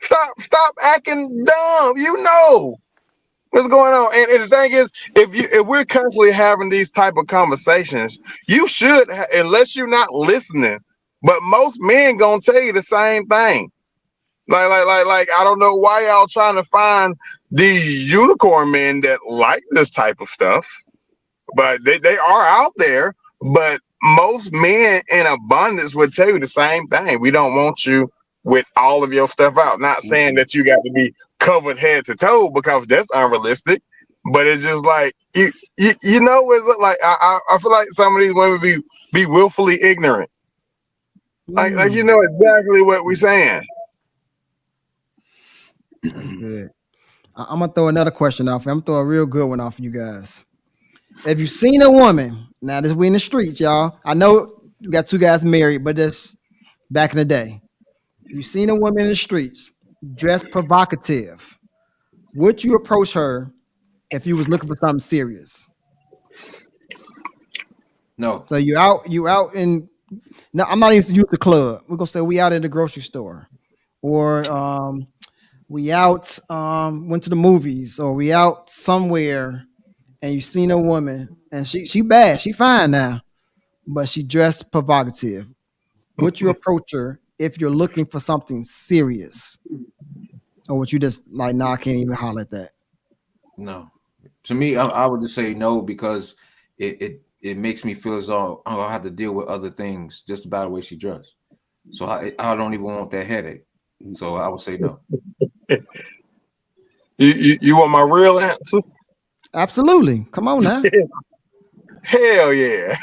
Stop acting dumb. You know what's going on. And the thing is, if we're constantly having these type of conversations, you should, unless you're not listening. But most men gonna tell you the same thing. Like, I don't know why y'all trying to find these unicorn men that like this type of stuff, but they are out there. But most men in abundance would tell you the same thing. We don't want you with all of your stuff out. Not saying that you got to be covered head to toe, because that's unrealistic. But it's just like you know, it's like I feel like some of these women be willfully ignorant. Like you know exactly what we're saying. That's good. I'm gonna throw another question off. I'm gonna throw a real good one off you guys. Have you seen a woman? Now this we in the streets, y'all. I know you got two guys married, but this back in the day. You seen a woman in the streets dressed provocative. Would you approach her if you was looking for something serious? No. So you out in. No, I'm not even at the club. We're gonna say we out in the grocery store, or we out went to the movies, or we out somewhere, and you seen a woman, and she bad, she fine now, but she dressed provocative. Would you approach her if you're looking for something serious, or would you just like, nah, I can't even holler at that? No. To me, I would just say no, because it makes me feel as though I'll have to deal with other things just about the way she dressed. So I don't even want that headache. So I would say no. You want my real answer? Absolutely. Come on now. Hell yeah.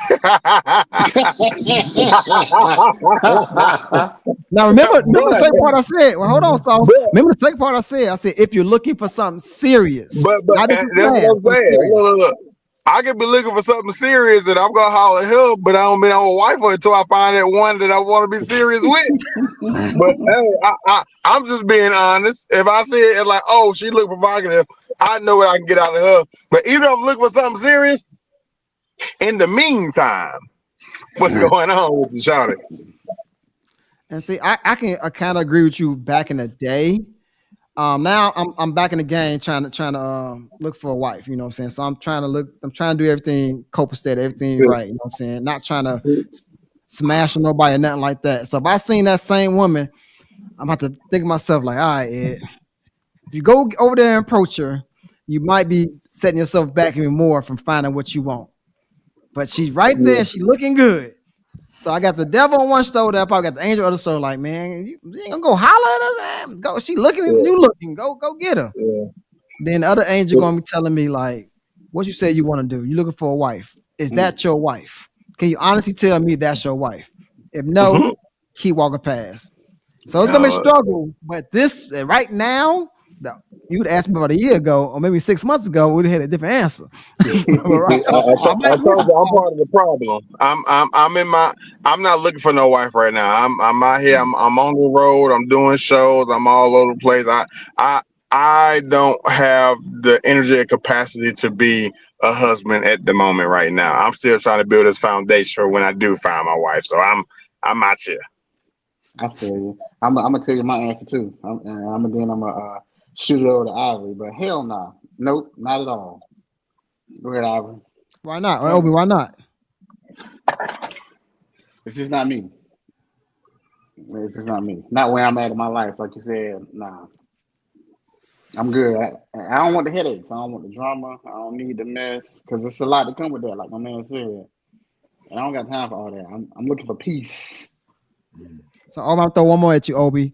Now remember the second part I said. Well, hold on, Sauce. Remember the second part I said if you're looking for something serious. But that's what I'm saying. Look. I could be looking for something serious and I'm gonna holler at her, but I don't mean I'm a wife until I find that one that I want to be serious with. But hey, I'm just being honest. If I see it like, oh, she look provocative, I know what I can get out of her. But even if I'm looking for something serious, in the meantime, what's going on with you, shawty? And see, I kind of agree with you back in the day. Now I'm back in the game trying to look for a wife, you know what I'm saying? So I'm trying to do everything copacetic, everything right, you know what I'm saying? Not trying to smash nobody or nothing like that. So if I seen that same woman, I'm about to think to myself like, all right, Ed, if you go over there and approach her, you might be setting yourself back even more from finding what you want. But she's right there, she's looking good. So I got the devil on one shoulder, I probably got the angel on the other shoulder. Like, man, you ain't gonna go holler at us, man. Go, she looking, you looking. Go get her. Yeah. Then the other angel gonna be telling me like, what you say you want to do? You looking for a wife? Is that your wife? Can you honestly tell me that's your wife? If no, keep walking past. So it's gonna be a struggle. But this right now, you would ask me about a year ago or maybe 6 months ago, we'd have had a different answer. I told you I'm part of the problem. I'm not looking for no wife right now. I'm out here. I'm on the road. I'm doing shows. I'm all over the place. I don't have the energy and capacity to be a husband at the moment right now. I'm still trying to build this foundation for when I do find my wife. So I'm out here. I feel you. I'm gonna tell you my answer too. I'm gonna shoot it over to Ivory, but hell no. Nope, not at all. Go ahead, Ivory. Why not? Obi, why not? It's just not me. It's just not me. Not where I'm at in my life, like you said. Nah, I'm good. I don't want the headaches. I don't want the drama. I don't need the mess because there's a lot to come with that, like my man said. And I don't got time for all that. I'm looking for peace. So I'm gonna throw one more at you, Obi.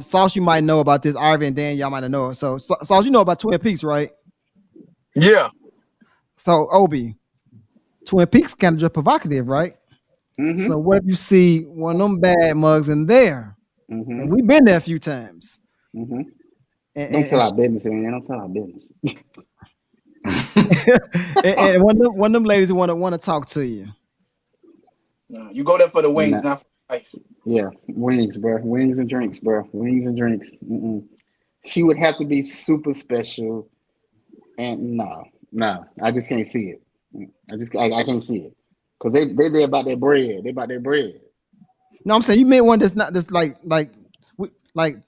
Sauce, you might know about this. Ivory and Dan, y'all might know it. So Sauce, you know about Twin Peaks, right? Yeah. So Obi, Twin Peaks kind of just provocative, right? Mm-hmm. So what if you see one of them bad mugs in there? Mm-hmm. And we've been there a few times. Mm-hmm. Don't tell our business, man. Don't tell our business. and one of them ladies want to talk to you. You go there for the wings, not for life. Yeah, wings, bro. Wings and drinks, bro. Wings and drinks. Mm-mm. She would have to be super special, and no, I just can't see it. I can't see it because they about their bread. They about their bread. No, I'm saying you made one that's not that's like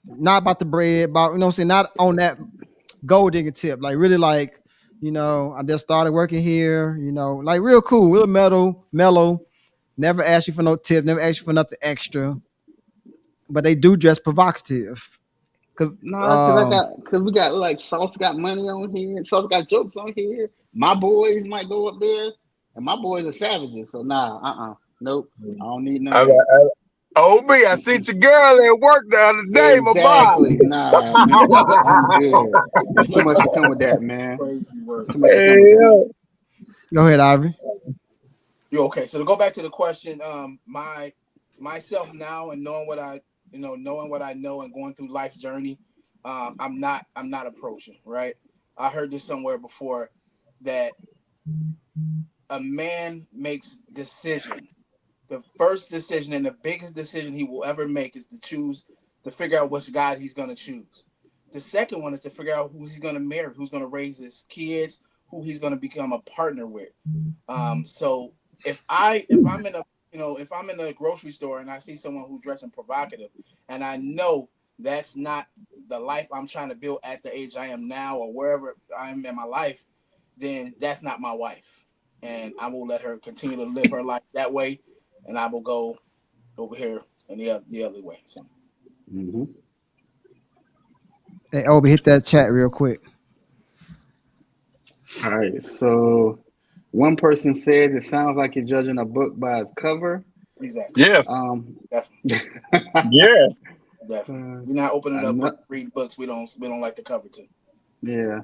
not about the bread, about you know what I'm saying, not on that gold digger tip, like really like, I just started working here, like real cool, real mellow, never ask you for no tip, never ask you for nothing extra, but they do dress provocative. Cause No, because we got like Sauce got money on here. Sauce got jokes on here. My boys might go up there, and my boys are savages. So nope. I don't need none of that. OB, I see your girl at work the other day, my boy. Exactly. Nah, I'm good. It's too much to come with that, man. Crazy work. Too much to come with Hey, that. go ahead, Ivory. You okay? So to go back to the question, myself now and knowing what I know and going through life's journey, I'm not approaching, right. I heard this somewhere before that a man makes decisions. The first decision and the biggest decision he will ever make is to figure out which God he's going to choose. The second one is to figure out who he's going to marry, who's going to raise his kids, who he's going to become a partner with. So if I'm in a grocery store and I see someone who's dressing provocative, and I know that's not the life I'm trying to build at the age I am now or wherever I am in my life, then that's not my wife. And I will let her continue to live her life that way, and I will go over here in the other way. So. Mm-hmm. Hey, Obi, hit that chat real quick. All right. So one person says it sounds like you're judging a book by its cover. Exactly. yes, Definitely. yes. Definitely. We're not opening up book, read books. We don't like the cover too. Yeah.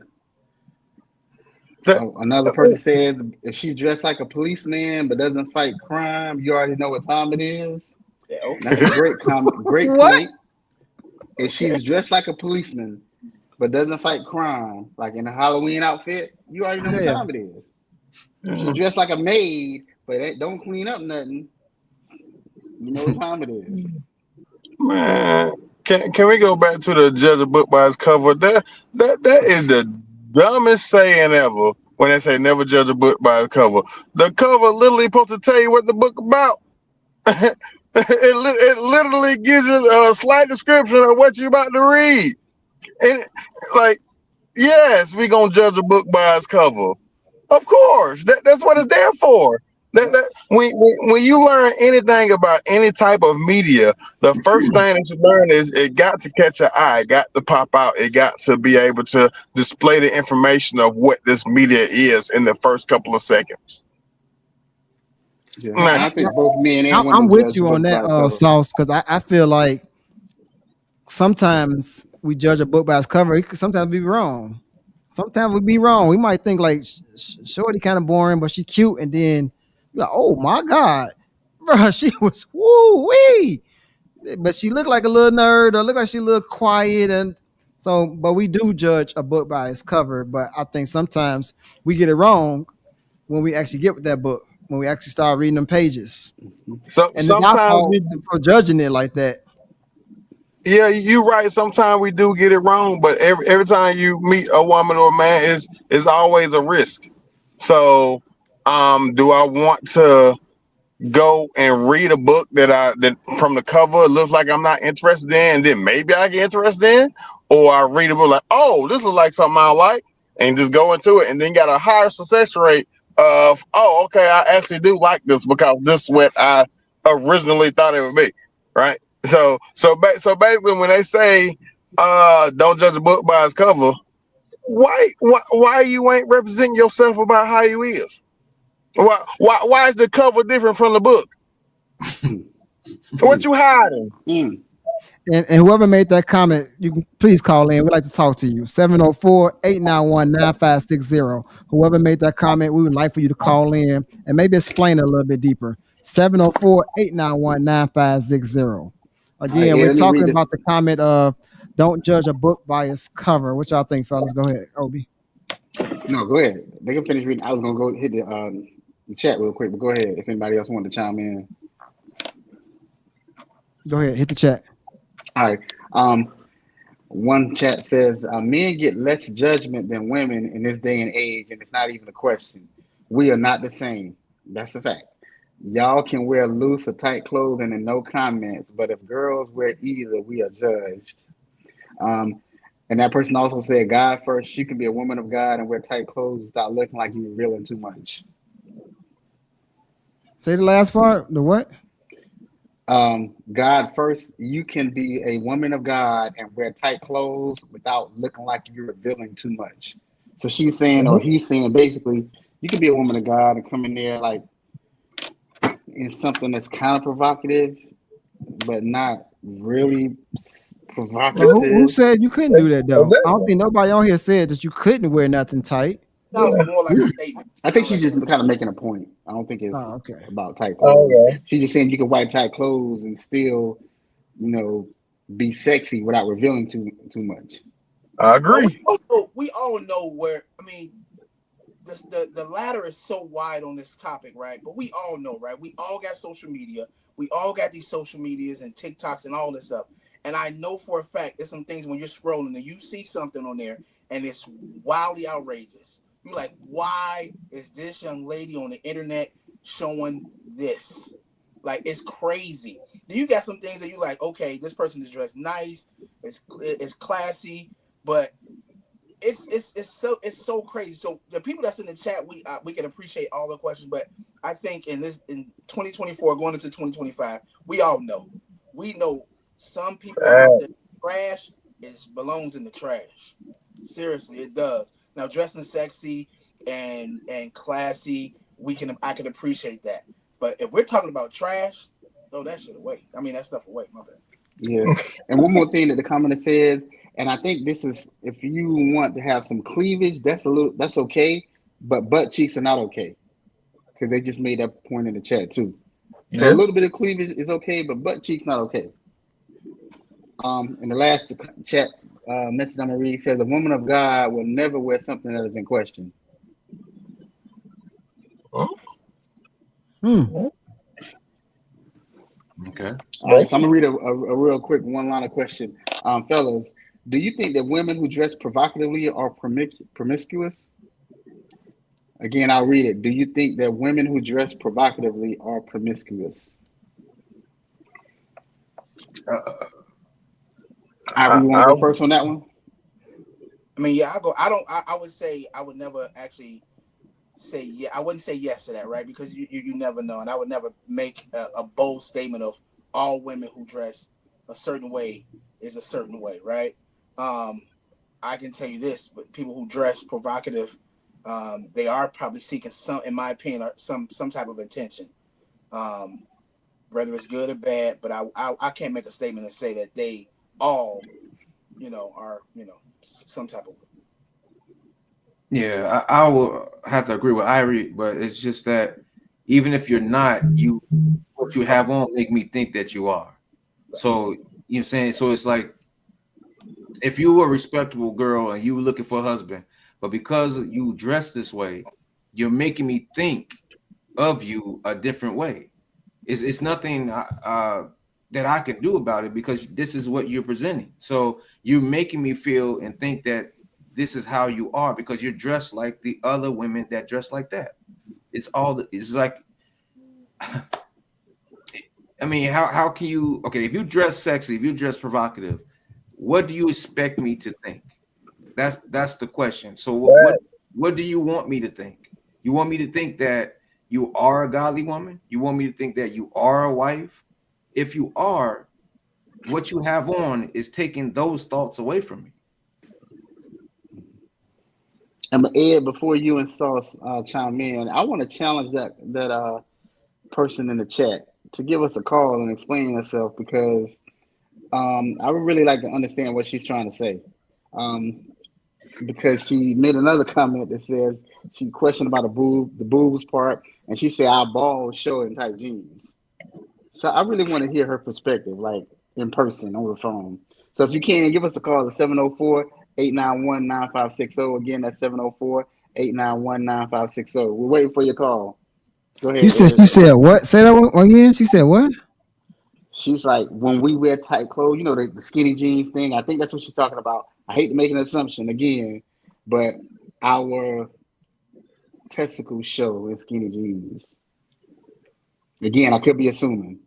Another person says if she dressed like a policeman but doesn't fight crime, you already know what time it is. Yeah, okay. That's a great comment. Great What? point. If she's dressed like a policeman but doesn't fight crime, like in a Halloween outfit, you already know what Yeah. time it is. If she's dressed like a maid but don't clean up nothing, you know what time it is. Man, can we go back to the judge a book by its cover? That is the dumbest saying ever. When they say never judge a book by its cover, the cover literally supposed to tell you what the book about. It literally gives you a slight description of what you're about to read, and like, yes, we gonna judge a book by its cover. Of course, that's what it's there for. When you learn anything about any type of media, the first thing that you learn is it got to catch your eye, it got to pop out, it got to be able to display the information of what this media is in the first couple of seconds. Yeah, Man, I think both men and I'm women with judge you on books that, by its cover. Sauce, because I feel like sometimes we judge a book by its cover. It could sometimes be wrong. Sometimes we be wrong. We might think like Shorty kind of boring, but she cute, and then you're like, oh my god, bro, she was woo wee. But she looked like a little nerd, or looked like she looked quiet, and so. But we do judge a book by its cover. But I think sometimes we get it wrong when we actually get with that book, when we actually start reading them pages, so and it's our sometimes fault for judging it like that. yeah, you're right. Sometimes we do get it wrong, but every time you meet a woman or a man, is always a risk. So, do I want to go and read a book that from the cover it looks like I'm not interested in, and then maybe I get interested in, or I read a book like, oh, this looks like something I like, and just go into it, and then got a higher success rate of, oh, okay, I actually do like this because this is what I originally thought it would be, right? So basically, when they say, don't judge a book by its cover, why you ain't representing yourself about how you is? Why is the cover different from the book? What you hiding? And whoever made that comment, you can please call in. We'd like to talk to you. 704-891-9560. Whoever made that comment, we would like for you to call in and maybe explain it a little bit deeper. 704-891-9560. All right, Again, yeah, we're let me read talking this. about the comment of don't judge a book by its cover. What y'all think, fellas? Go ahead, Obi. No, go ahead. They can finish reading. I was gonna go hit the chat real quick, but go ahead if anybody else wanted to chime in. Go ahead, hit the chat. All right. One chat says men get less judgment than women in this day and age, and it's not even a question. We are not the same. That's a fact. Y'all can wear loose or tight clothing and no comments, but if girls wear either, we are judged. Um, and that person also said, God first, you can be a woman of God and wear tight clothes without looking like you're revealing too much. Say the last part. The what? God first, you can be a woman of God and wear tight clothes without looking like you're revealing too much. So she's saying, or he's saying, basically, you can be a woman of God and come in there like in something that's kind of provocative, but not really But who provocative. said you couldn't do that though? I don't Exactly. think nobody on here said that you couldn't wear nothing tight. Sounds Yeah. more like a statement. I think Sounds she's like just kind of making a point. I don't think it's Oh, okay. about tight Oh, clothes. yeah. She's just saying you can wear tight clothes and still, you know, be sexy without revealing too much. I But agree. we all know where. I mean, the ladder is so wide on this topic, right? But we all know, right? We all got social media. We all got these social medias and TikToks and all this stuff. And I know for a fact there's some things when you're scrolling and you see something on there and it's wildly outrageous. You're like, why is this young lady on the internet showing this? Like, it's crazy. Do you got some things that you like? Okay, this person is dressed nice, it's classy, but it's so crazy. So the people that's in the chat, we can appreciate all the questions, but I think in 2024 going into 2025, we know some people are out there. Trash belongs in the trash. Seriously, it does. Now dressing sexy and classy, I can appreciate that. But if we're talking about trash, throw that shit away. I mean that stuff away. My bad. Yeah. And one more thing that the commenter says, and I think this is if you want to have some cleavage, that's okay, but butt cheeks are not okay because they just made that point in the chat too. So a Yeah. little bit of cleavage is okay, but butt cheeks not okay. And the last chat message I'm gonna read says a woman of God will never wear something that is in question. Hmm. Okay. All right, so I'm gonna read a real quick one line of question, fellas. Do you think that women who dress provocatively are promiscuous? Again, I'll read it. Do you think that women who dress provocatively are promiscuous? Ivory, you want to I, go first on that one? I mean, yeah, I go. I don't. I would say I would never actually say yeah. I wouldn't say yes to that, right? Because you never know, and I would never make a bold statement of all women who dress a certain way is a certain way, right? Um, I can tell you this, but people who dress provocative, they are probably seeking some, in my opinion, some type of attention, um, whether it's good or bad. But I can't make a statement and say that they all, are some type of. Yeah, I will have to agree with Irie, but it's just that even if you're not, what you have on make me think that you are. So you know what I'm saying? So it's like if you were a respectable girl and you were looking for a husband, but because you dress this way, you're making me think of you a different way. It's nothing that I can do about it because this is what you're presenting. So you're making me feel and think that this is how you are because you're dressed like the other women that dress like that. It's like I mean, how can you okay if you dress sexy, if you dress provocative, what do you expect me to think? That's the question. So what do you want me to think? You want me to think that you are a godly woman? You want me to think that you are a wife? If you are, what you have on is taking those thoughts away from me. And Ed, before you and Sauce chime in, I want to challenge that person in the chat to give us a call and explain herself because I would really like to understand what she's trying to say. Um, because she made another comment that says she questioned about the boobs part, and she said our balls show in tight jeans. So I really want to hear her perspective, like in person on the phone. So if you can, give us a call at 704-891-9560. Again, that's 704-891-9560. We're waiting for your call. Go You ahead, said Ed. she said what? Say that one again. She said what? She's like, when we wear tight clothes, the skinny jeans thing. I think that's what she's talking about. I hate to make an assumption again, but our testicles show in skinny jeans? Again, I could be assuming.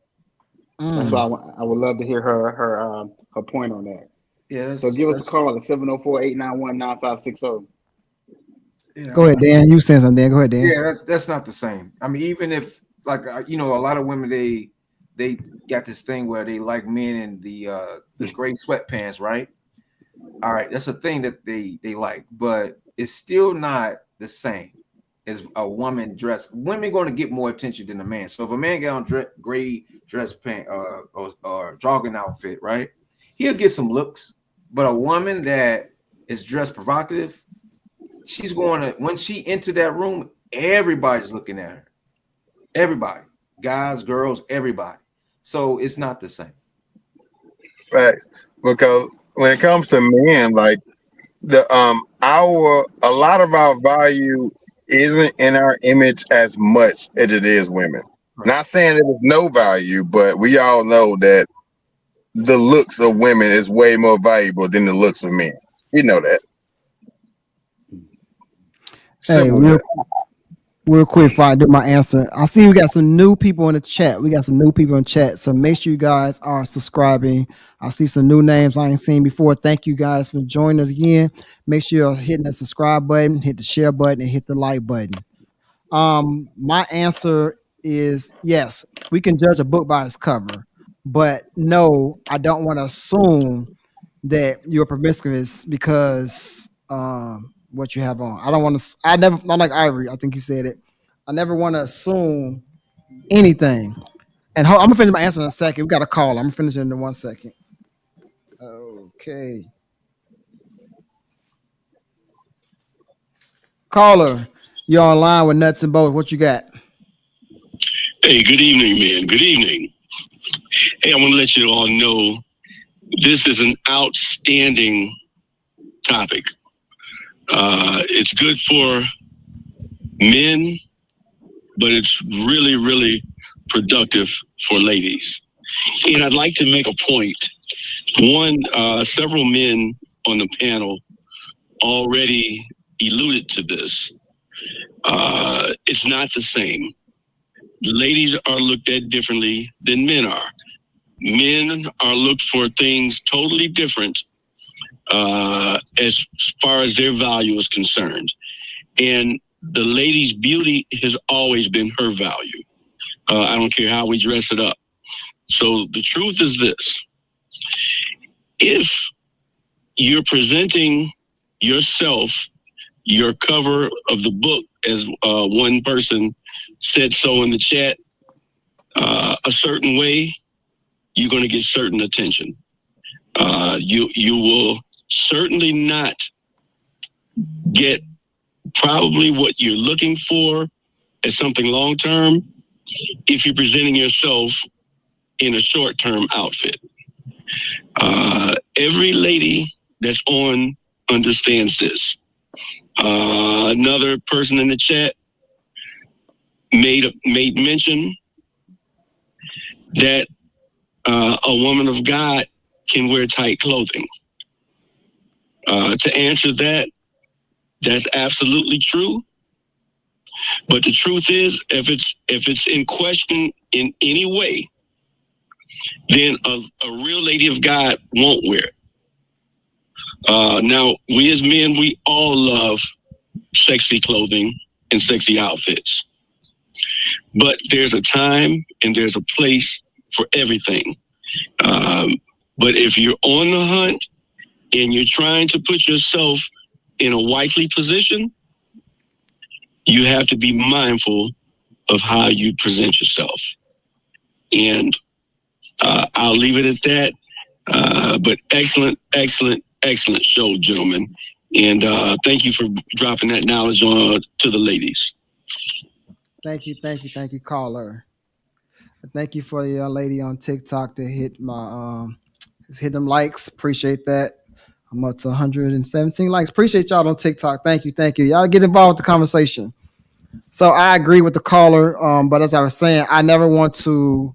That's why Mm. I would love to hear her point on that. Yeah, So give us a that's call at 704-891-9560. yeah. Go ahead, Dan. You saying something, Dan. Go ahead, Dan. Yeah, that's not the same. I mean, even if like you know, a lot of women they got this thing where they like men in the gray sweatpants, right? All right, that's a thing that they like, but it's still not the same as a woman dress. Women going to get more attention than a man. So if a man got on gray dress pant or jogging outfit, right, he'll get some looks. But a woman that is dressed provocative, she's going to when she enter that room, everybody's looking at her. Everybody, guys, girls, everybody. So it's not the same. Facts. Because when it comes to men, like the our a lot of our value isn't in our image as much as it is women. Right. Not saying there was no value, but we all know that the looks of women is way more valuable than the looks of men. You know that. Hey, Simple. real quick before I do my answer, I see we got some new people in the chat. We got some new people in chat, so make sure you guys are subscribing. I see some new names I ain't seen before. Thank you guys for joining us again. Make sure you're hitting that subscribe button, hit the share button, and hit the like button. My answer is yes. We can judge a book by its cover, but no, I don't want to assume that you're promiscuous because what you have on. I don't want to. I never. Not like Ivory. I think he said it. I never want to assume anything. And I'm gonna finish my answer in a second. We got a call. I'm gonna finish it in 1 second. Okay. Caller, you're online with Nutz and Boltz. What you got? Hey, good evening, man. Good evening. Hey, I want to let you all know this is an outstanding topic. It's good for men, but it's really, really productive for ladies. And I'd like to make a point. One, several men on the panel already alluded to this. It's not the same. Ladies are looked at differently than men are. Men are looked for things totally different as far as their value is concerned. And the lady's beauty has always been her value. I don't care how we dress it up. So the truth is this. If you're presenting yourself, your cover of the book, as one person said so in the chat, a certain way, you're going to get certain attention. You will certainly not get probably what you're looking for as something long term if you're presenting yourself in a short term outfit. Every lady that's on understands this. Another person in the chat made mention that a woman of God can wear tight clothing. To answer that, that's absolutely true. But the truth is, if it's in question in any way, then a real lady of God won't wear it. Now, we as men, we all love sexy clothing and sexy outfits. But there's a time and there's a place for everything. But if you're on the hunt and you're trying to put yourself in a wifely position, you have to be mindful of how you present yourself. And I'll leave it at that. But excellent show, gentlemen. And thank you for dropping that knowledge on to the ladies. Thank you, caller. Thank you for the young lady on TikTok to hit my hit them likes. Appreciate that. I'm up to 117 likes. Appreciate y'all on TikTok. Thank you. Y'all get involved with the conversation. So I agree with the caller, but as I was saying, I never want to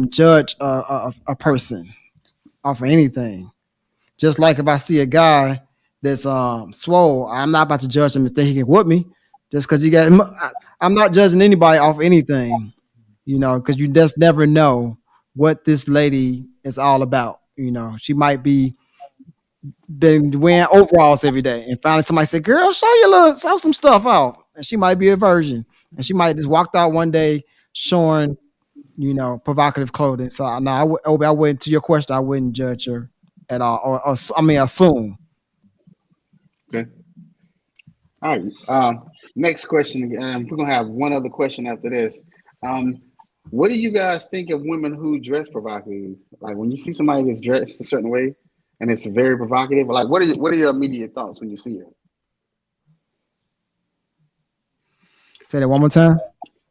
judge a person off of anything. Just like if I see a guy that's swole, I'm not about to judge him and think he can whoop me. Just because you got, I'm not judging anybody off anything, because you just never know what this lady is all about. She might be been wearing overalls every day, and finally somebody said, "Girl, show some stuff out," and she might be a virgin, and she might just walked out one day showing, provocative clothing. So no, Obi, I wouldn't. To your question, I wouldn't judge her at all, or I mean, assume. Okay. All right. Next question. We're gonna have one other question after this. Um, what do you guys think of women who dress provocative? Like when you see somebody that's dressed a certain way and it's very provocative, like what are your immediate thoughts when you see it? Say that one more time.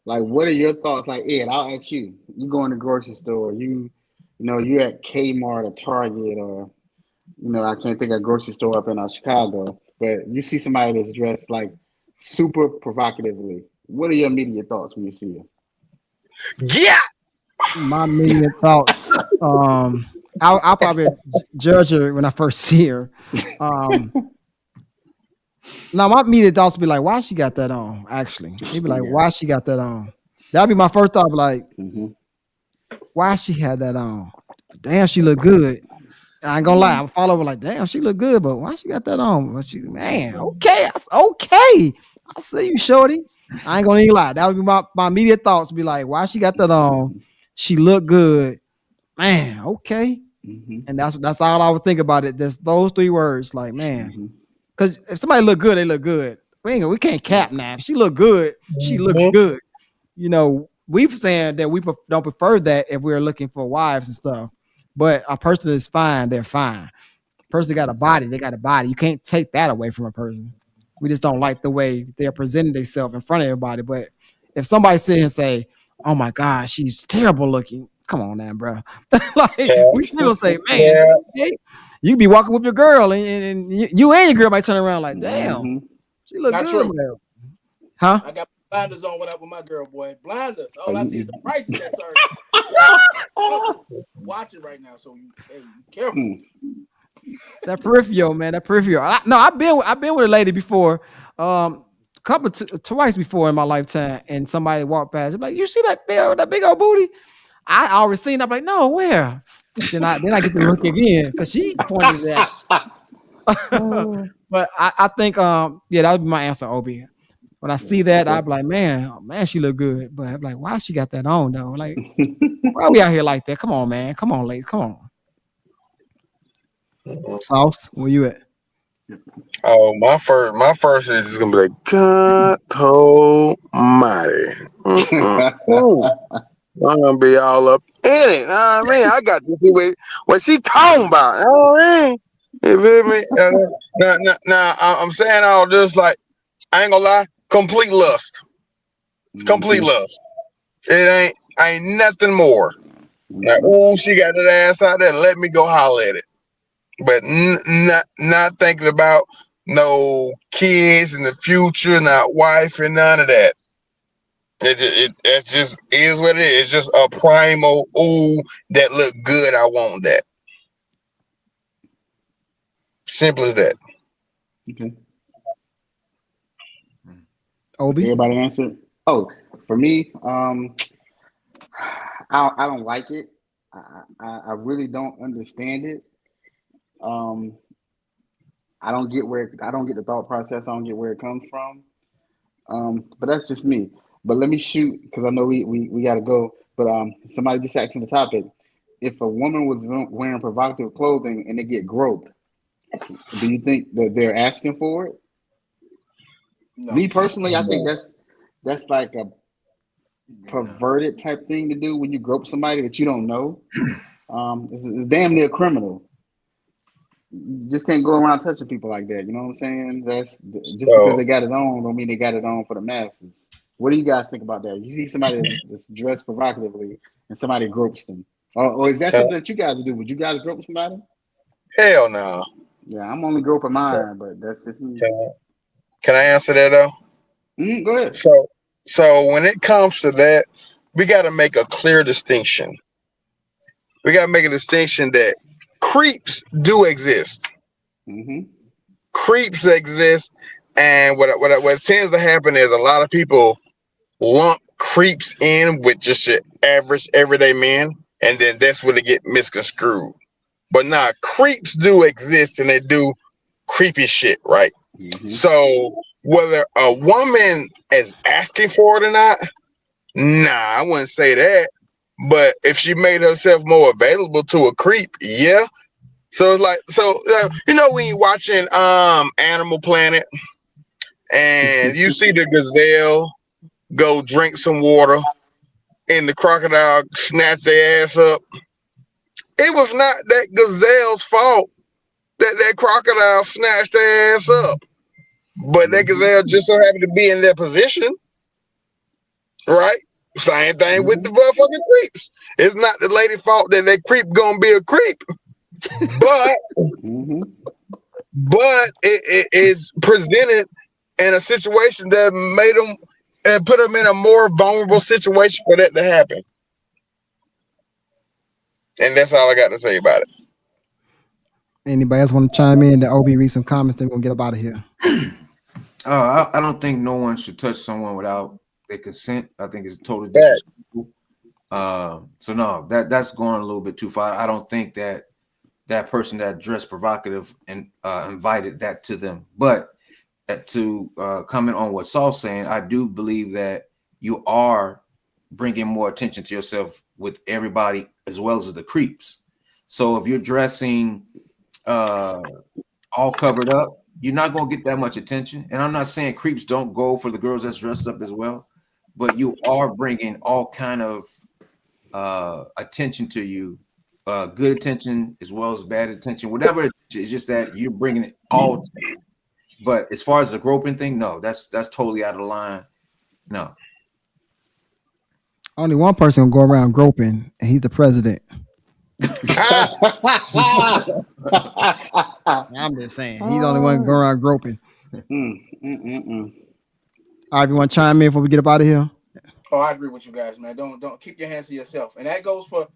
Like, what are your thoughts? Like, Ed, I'll ask you. You go in the grocery store, you at Kmart or Target or I can't think of a grocery store up in Chicago, but you see somebody that's dressed like super provocatively. What are your immediate thoughts when you see it? Yeah. My immediate thoughts. I'll probably judge her when I first see her. Now my immediate thoughts would be like, why she got that on? Actually, he'd be like, Yeah. why she got that on? That'd be my first thought. Like, Mm-hmm. why she had that on? Damn, she look good. I ain't gonna lie, I'm following like, damn, she look good, but why she got that on? But man, okay, okay. I see you, shorty. I ain't gonna even lie. That would be my immediate thoughts. Be like, why she got that on? She look good, man. Okay, Mm-hmm. and that's all I would think about it. There's those three words, like, man, Mm-hmm. because if somebody look good, they look good. We can't cap now. If she look good, she looks good. We've saying that we don't prefer that if we're looking for wives and stuff. But a person is fine, they're fine. Person got a body, they got a body. You can't take that away from a person. We just don't like the way they're presenting themselves in front of everybody. But if somebody sit here and say, "Oh my God, she's terrible looking," come on now, bro. Like we still say, "Man, Yeah. okay." You be walking with your girl, and you and your girl might turn around like, "Damn, Mm-hmm. she look Not good, true. man." Huh? I got blinders on when I with my girl, boy. Blinders. Oh, All I see is the prices that turn. Watching right now, so be careful. That peripheral, man. That peripheral. I've been with a lady before, twice before in my lifetime, and somebody walked past. I'm like, you see that big old booty? I already seen. I'm like, no, where? Then I get to look again because she pointed it out. But I think yeah, that would be my answer, Obi. When I see that, I'd be like, man, she look good. But I'm like, why she got that on though? Like, why we out here like that? Come on, man. Come on, ladies. Come on. Sauce, where you at? Oh, my first is just gonna be like, God Almighty. I'm gonna be all up in it. I got to see what she talking about. You feel me? Now, I'm saying all this like, I ain't gonna lie, complete lust. Complete lust. It ain't nothing more. Like, she got that ass out there. Let me go holler at it. But not thinking about no kids in the future, not wife, and none of that. It just is what it is. It's just a primal, that look good. I want that. Simple as that. Okay. Obi? Everybody answered. Oh, for me, I don't like it. I really don't understand it. Um, I don't get the thought process. I don't get where it comes from. But that's just me. But let me shoot because I know we got to go. But somebody just asked me the topic. If a woman was wearing provocative clothing and they get groped, do you think that they're asking for it? No. Me personally, I think that's like a perverted type thing to do when you grope somebody that you don't know. It's damn near criminal. You just can't go around touching people like that. You know what I'm saying? That's just because So they got it on, don't mean they got it on for the masses. What do you guys think about that? You see somebody that's dressed provocatively and somebody gropes them, or is that something that you guys do? Would you guys grope somebody? hell no. Yeah, I'm only groping mine, but that's just me. Can I answer that though? Go ahead. So when it comes to that, we got to make a clear distinction. We got to make a distinction that creeps do exist. Mm-hmm. Creeps exist And what tends to happen is a lot of people lump creeps in with just your average everyday men, and then that's where they get misconstrued. But nah, creeps do exist and they do creepy shit, right? Mm-hmm. So whether a woman is asking for it or not, nah, I wouldn't say that. But if she made herself more available to a creep, yeah. So it's like, when you're watching Animal Planet and you see the gazelle go drink some water and the crocodile snatch their ass up, it was not that gazelle's fault that crocodile snatched their ass up. But that gazelle just so happened to be in their position, right? Same thing with the motherfucking creeps. It's not the lady fault that creep gonna be a creep, but but it is presented in a situation that made them and put them in a more vulnerable situation for that to happen. And that's all I got to say about it. Anybody else want to chime in? The OB read some comments. Then we're gonna get up out of here. I don't think no one should touch someone without their consent. I think it's totally disrespectful. So no, that's going a little bit too far. I don't think that person that dressed provocative and invited that to them. But to comment on what Saul's saying, I do believe that you are bringing more attention to yourself with everybody as well as the creeps. So if you're dressing all covered up, you're not going to get that much attention. And I'm not saying creeps don't go for the girls that's dressed up as well, but you are bringing all kind of attention to you, good attention as well as bad attention, whatever. It's just that you're bringing it all to you. But as far as the groping thing, no, that's totally out of line. No. Only one person will go around groping, and he's the president. I'm just saying, he's the only one going around groping. All right, everyone, chime in before we get up out of here. Oh, I agree with you guys, man. Don't keep your hands to yourself, and that goes for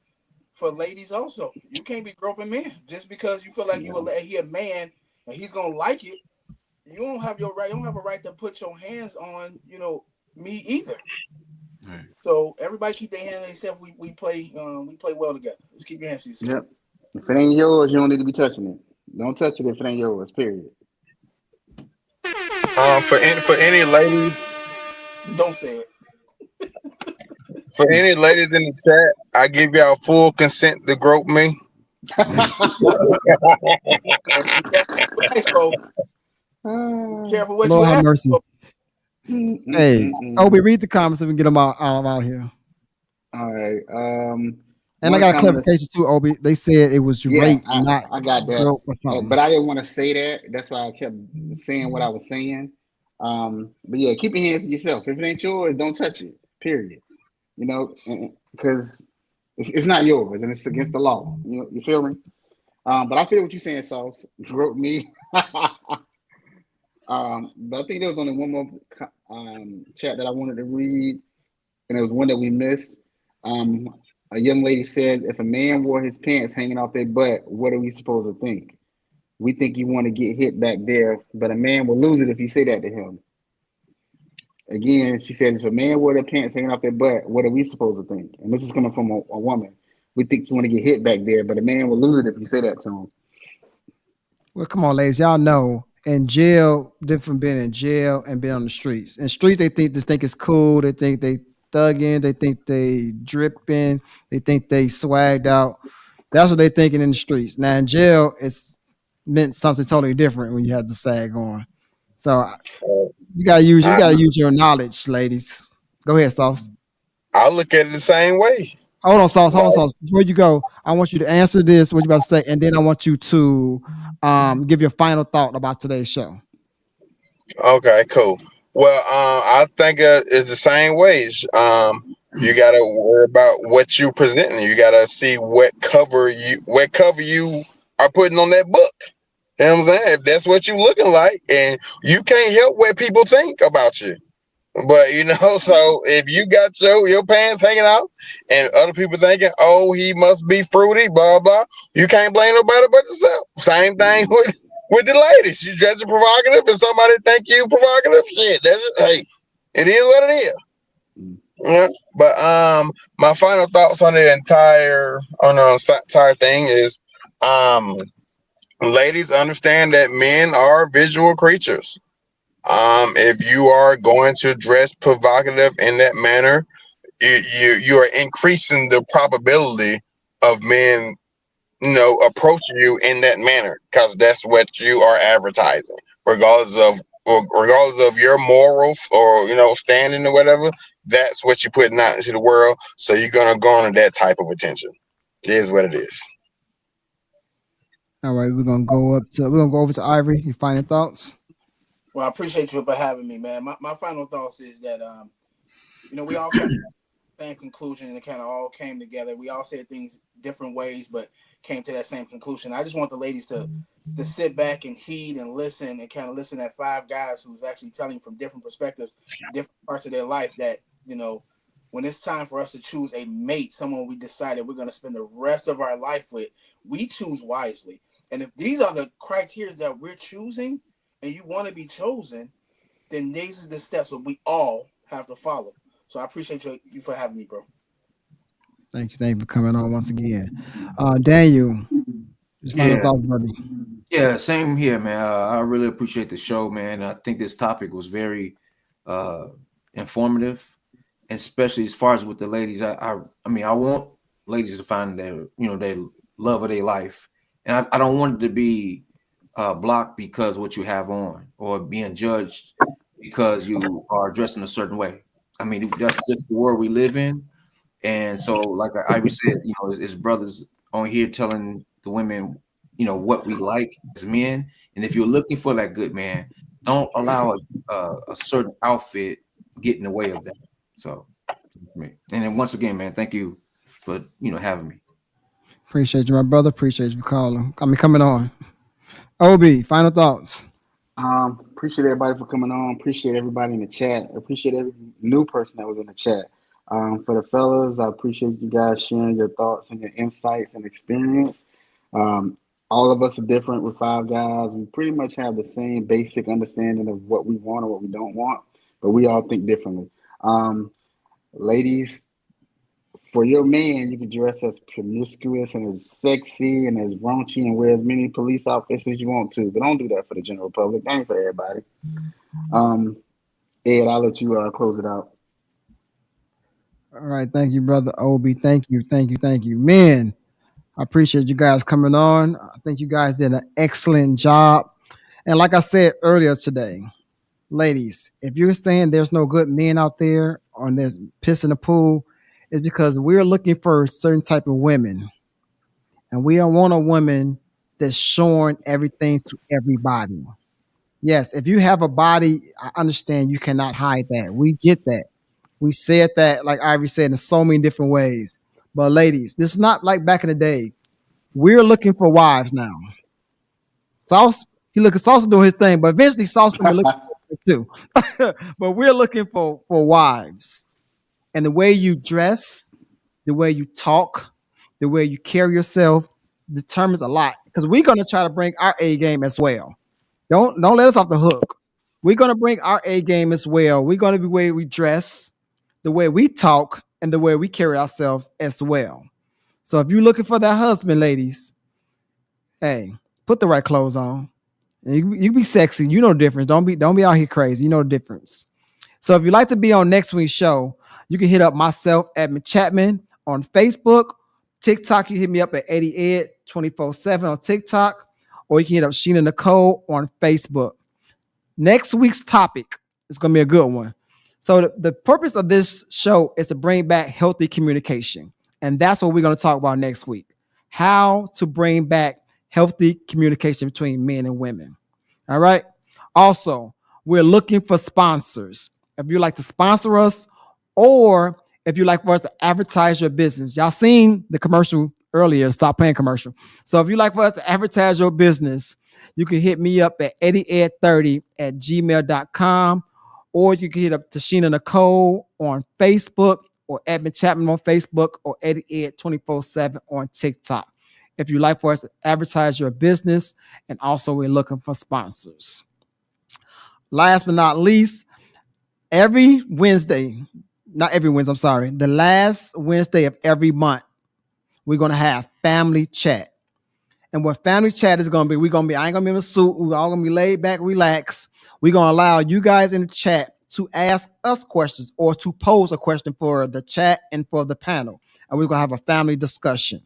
ladies also. You can't be groping men just because you feel like he a man and he's gonna like it. You don't have your right. You don't have a right to put your hands on, me either. Right. So everybody keep their hands on themselves. We play well together. Let's keep your hands to yourself. Yep. If it ain't yours, you don't need to be touching it. Don't touch it if it ain't yours. Period. For any ladies, don't say it. For any ladies in the chat, I give y'all full consent to grope me. Careful what Lord you have ask mercy. for. Hey, Obi, read the comments so we can get them out here. All right. And I got a clarification too, Obi. They said it was rape, not I got that. grope or something. But I didn't want to say that. That's why I kept saying what I was saying. But yeah, keep your hands to yourself. If it ain't yours, don't touch it. Period. Because it's not yours and it's against the law. You feel me? But I feel what you're saying, Sauce. Grope me. But I think there was only one more chat that I wanted to read, and it was one that we missed. A young lady said, if a man wore his pants hanging off their butt, what are we supposed to think? We think you want to get hit back there, but a man will lose it if you say that to him. Again, she said, if a man wore their pants hanging off their butt, what are we supposed to think? And this is coming from a woman. We think you want to get hit back there, but a man will lose it if you say that to him. Well, come on, ladies. Y'all know in jail, different from being in jail and being on the streets. In streets, they think it's cool. They think they thugging. They think they dripping. They think they swagged out. That's what they thinking in the streets. Now in jail, it's meant something totally different when you have the sag on. So you gotta use your knowledge, ladies. Go ahead, Sauce. I look at it the same way. Hold on, Sauce. Before you go, I want you to answer this, what you about to say, and then I want you to give your final thought about today's show. Okay, cool. Well, I think it's the same ways. You gotta worry about what you presenting. You gotta see what cover you are putting on that book. You know what I'm saying? If that's what you looking like, and you can't help what people think about you. But so if you got your pants hanging out and other people thinking, oh, he must be fruity, blah blah, you can't blame nobody but yourself. Same thing with the ladies. You dressing provocative and somebody think you provocative. Shit, that's it. Hey, it is what it is. Yeah. But my final thoughts on the entire thing is ladies understand that men are visual creatures. If you are going to dress provocative in that manner, you are increasing the probability of men, approaching you in that manner because that's what you are advertising, regardless of your moral or standing or whatever. That's what you're putting out into the world. So you're gonna garner that type of attention. It is what it is. All right, we're gonna go over to Ivory. Your final thoughts. Well, I appreciate you for having me, man. My final thoughts is that we all kind of same conclusion and it kind of all came together. We all said things different ways, but came to that same conclusion. I just want the ladies to sit back and heed and listen and kind of listen at five guys who's actually telling from different perspectives, different parts of their life that, when it's time for us to choose a mate, someone we decided we're going to spend the rest of our life with, we choose wisely. And if these are the criteria that we're choosing and you want to be chosen, then these are the steps that we all have to follow. So I appreciate you for having me, bro. Thank you for coming on once again. Daniel, just final Yeah, thoughts, buddy. yeah, same here, man. I really appreciate the show, man. I think this topic was very informative, and especially as far as with the ladies. I mean, I want ladies to find their love of their life, and I don't want it to be blocked because what you have on or being judged because you are dressing a certain way. I mean, that's just the world we live in. And so, like Ivy said, it's brothers on here telling the women, what we like as men. And if you're looking for that good man, don't allow a certain outfit get in the way of that. So, and then once again, man, thank you for having me. Appreciate you, my brother. Appreciate you for calling. Coming on. Obi, final thoughts. Appreciate everybody for coming on. Appreciate everybody in the chat. Appreciate every new person that was in the chat. For the fellas, I appreciate you guys sharing your thoughts and your insights and experience. All of us are different with five guys. We pretty much have the same basic understanding of what we want or what we don't want, but we all think differently. Ladies, for your man, you can dress as promiscuous and as sexy and as raunchy and wear as many police outfits as you want to, but don't do that for the general public. That ain't for everybody. Ed, I'll let you close it out. All right, thank you, brother Obi. Thank you, man. I appreciate you guys coming on. I think you guys did an excellent job. And like I said earlier today, ladies, if you're saying there's no good men out there or there's piss in the pool, it's because we're looking for certain type of women. And we don't want a woman that's showing everything to everybody. Yes, if you have a body, I understand you cannot hide that. We get that. We said that, like Ivy said, in so many different ways. But ladies, this is not like back in the day. We're looking for wives now. Sauce, Sauce doing his thing, but eventually Sauce gonna be looking for it too. But we're looking for wives. And the way you dress, the way you talk, the way you carry yourself determines a lot. Because we're gonna try to bring our A game as well. Don't let us off the hook. We're gonna bring our A game as well. We're gonna be the way we dress, the way we talk, and the way we carry ourselves as well. So if you're looking for that husband, ladies, hey, put the right clothes on. You be sexy. You know the difference. Don't be out here crazy. You know the difference. So if you'd like to be on next week's show, you can hit up myself at Chapman on Facebook. TikTok, you hit me up at 80ed 24/7 on TikTok, or you can hit up Sheena Nicole on Facebook. Next week's topic is going to be a good one. So the purpose of this show is to bring back healthy communication. And that's what we're going to talk about next week. How to bring back healthy communication between men and women. All right. Also, we're looking for sponsors. If you'd like to sponsor us, or if you'd like for us to advertise your business. Y'all seen the commercial earlier, Stop Playing commercial. So if you'd like for us to advertise your business, you can hit me up at eddyed30@gmail.com, or you can hit up Tashina Nicole on Facebook, or Edmund Chapman on Facebook, or Eddie Ed 24/7 on TikTok. if you'd like for us to advertise your business, and also we're looking for sponsors. Last but not least, every Wednesday, not every Wednesday, I'm sorry, the last Wednesday of every month, we're going to have family chat. And what family chat is going to be, I ain't going to be in a suit. We're all going to be laid back, relaxed. We're going to allow you guys in the chat to ask us questions or to pose a question for the chat and for the panel. And we're going to have a family discussion.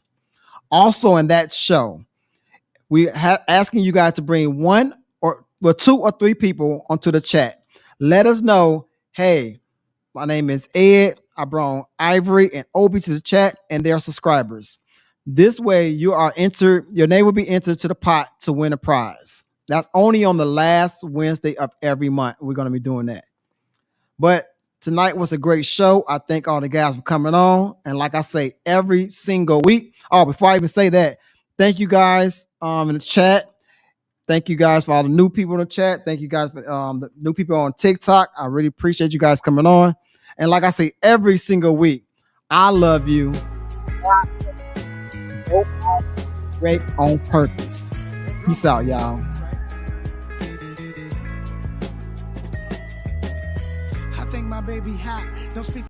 Also in that show, we asking you guys to bring two or three people onto the chat. Let us know, hey, my name is Ed. I brought Ivory and Obi to the chat, and they're subscribers. This way, your name will be entered to the pot to win a prize. That's only on the last Wednesday of every month. We're going to be doing that. But tonight was a great show. I thank all the guys for coming on. And like I say, every single week. Oh, before I even say that, thank you guys in the chat. Thank you guys for all the new people in the chat. Thank you guys for the new people on TikTok. I really appreciate you guys coming on. And like I say, every single week, I love you. Great on purpose. Peace out, y'all. I think my baby hot. Don't speak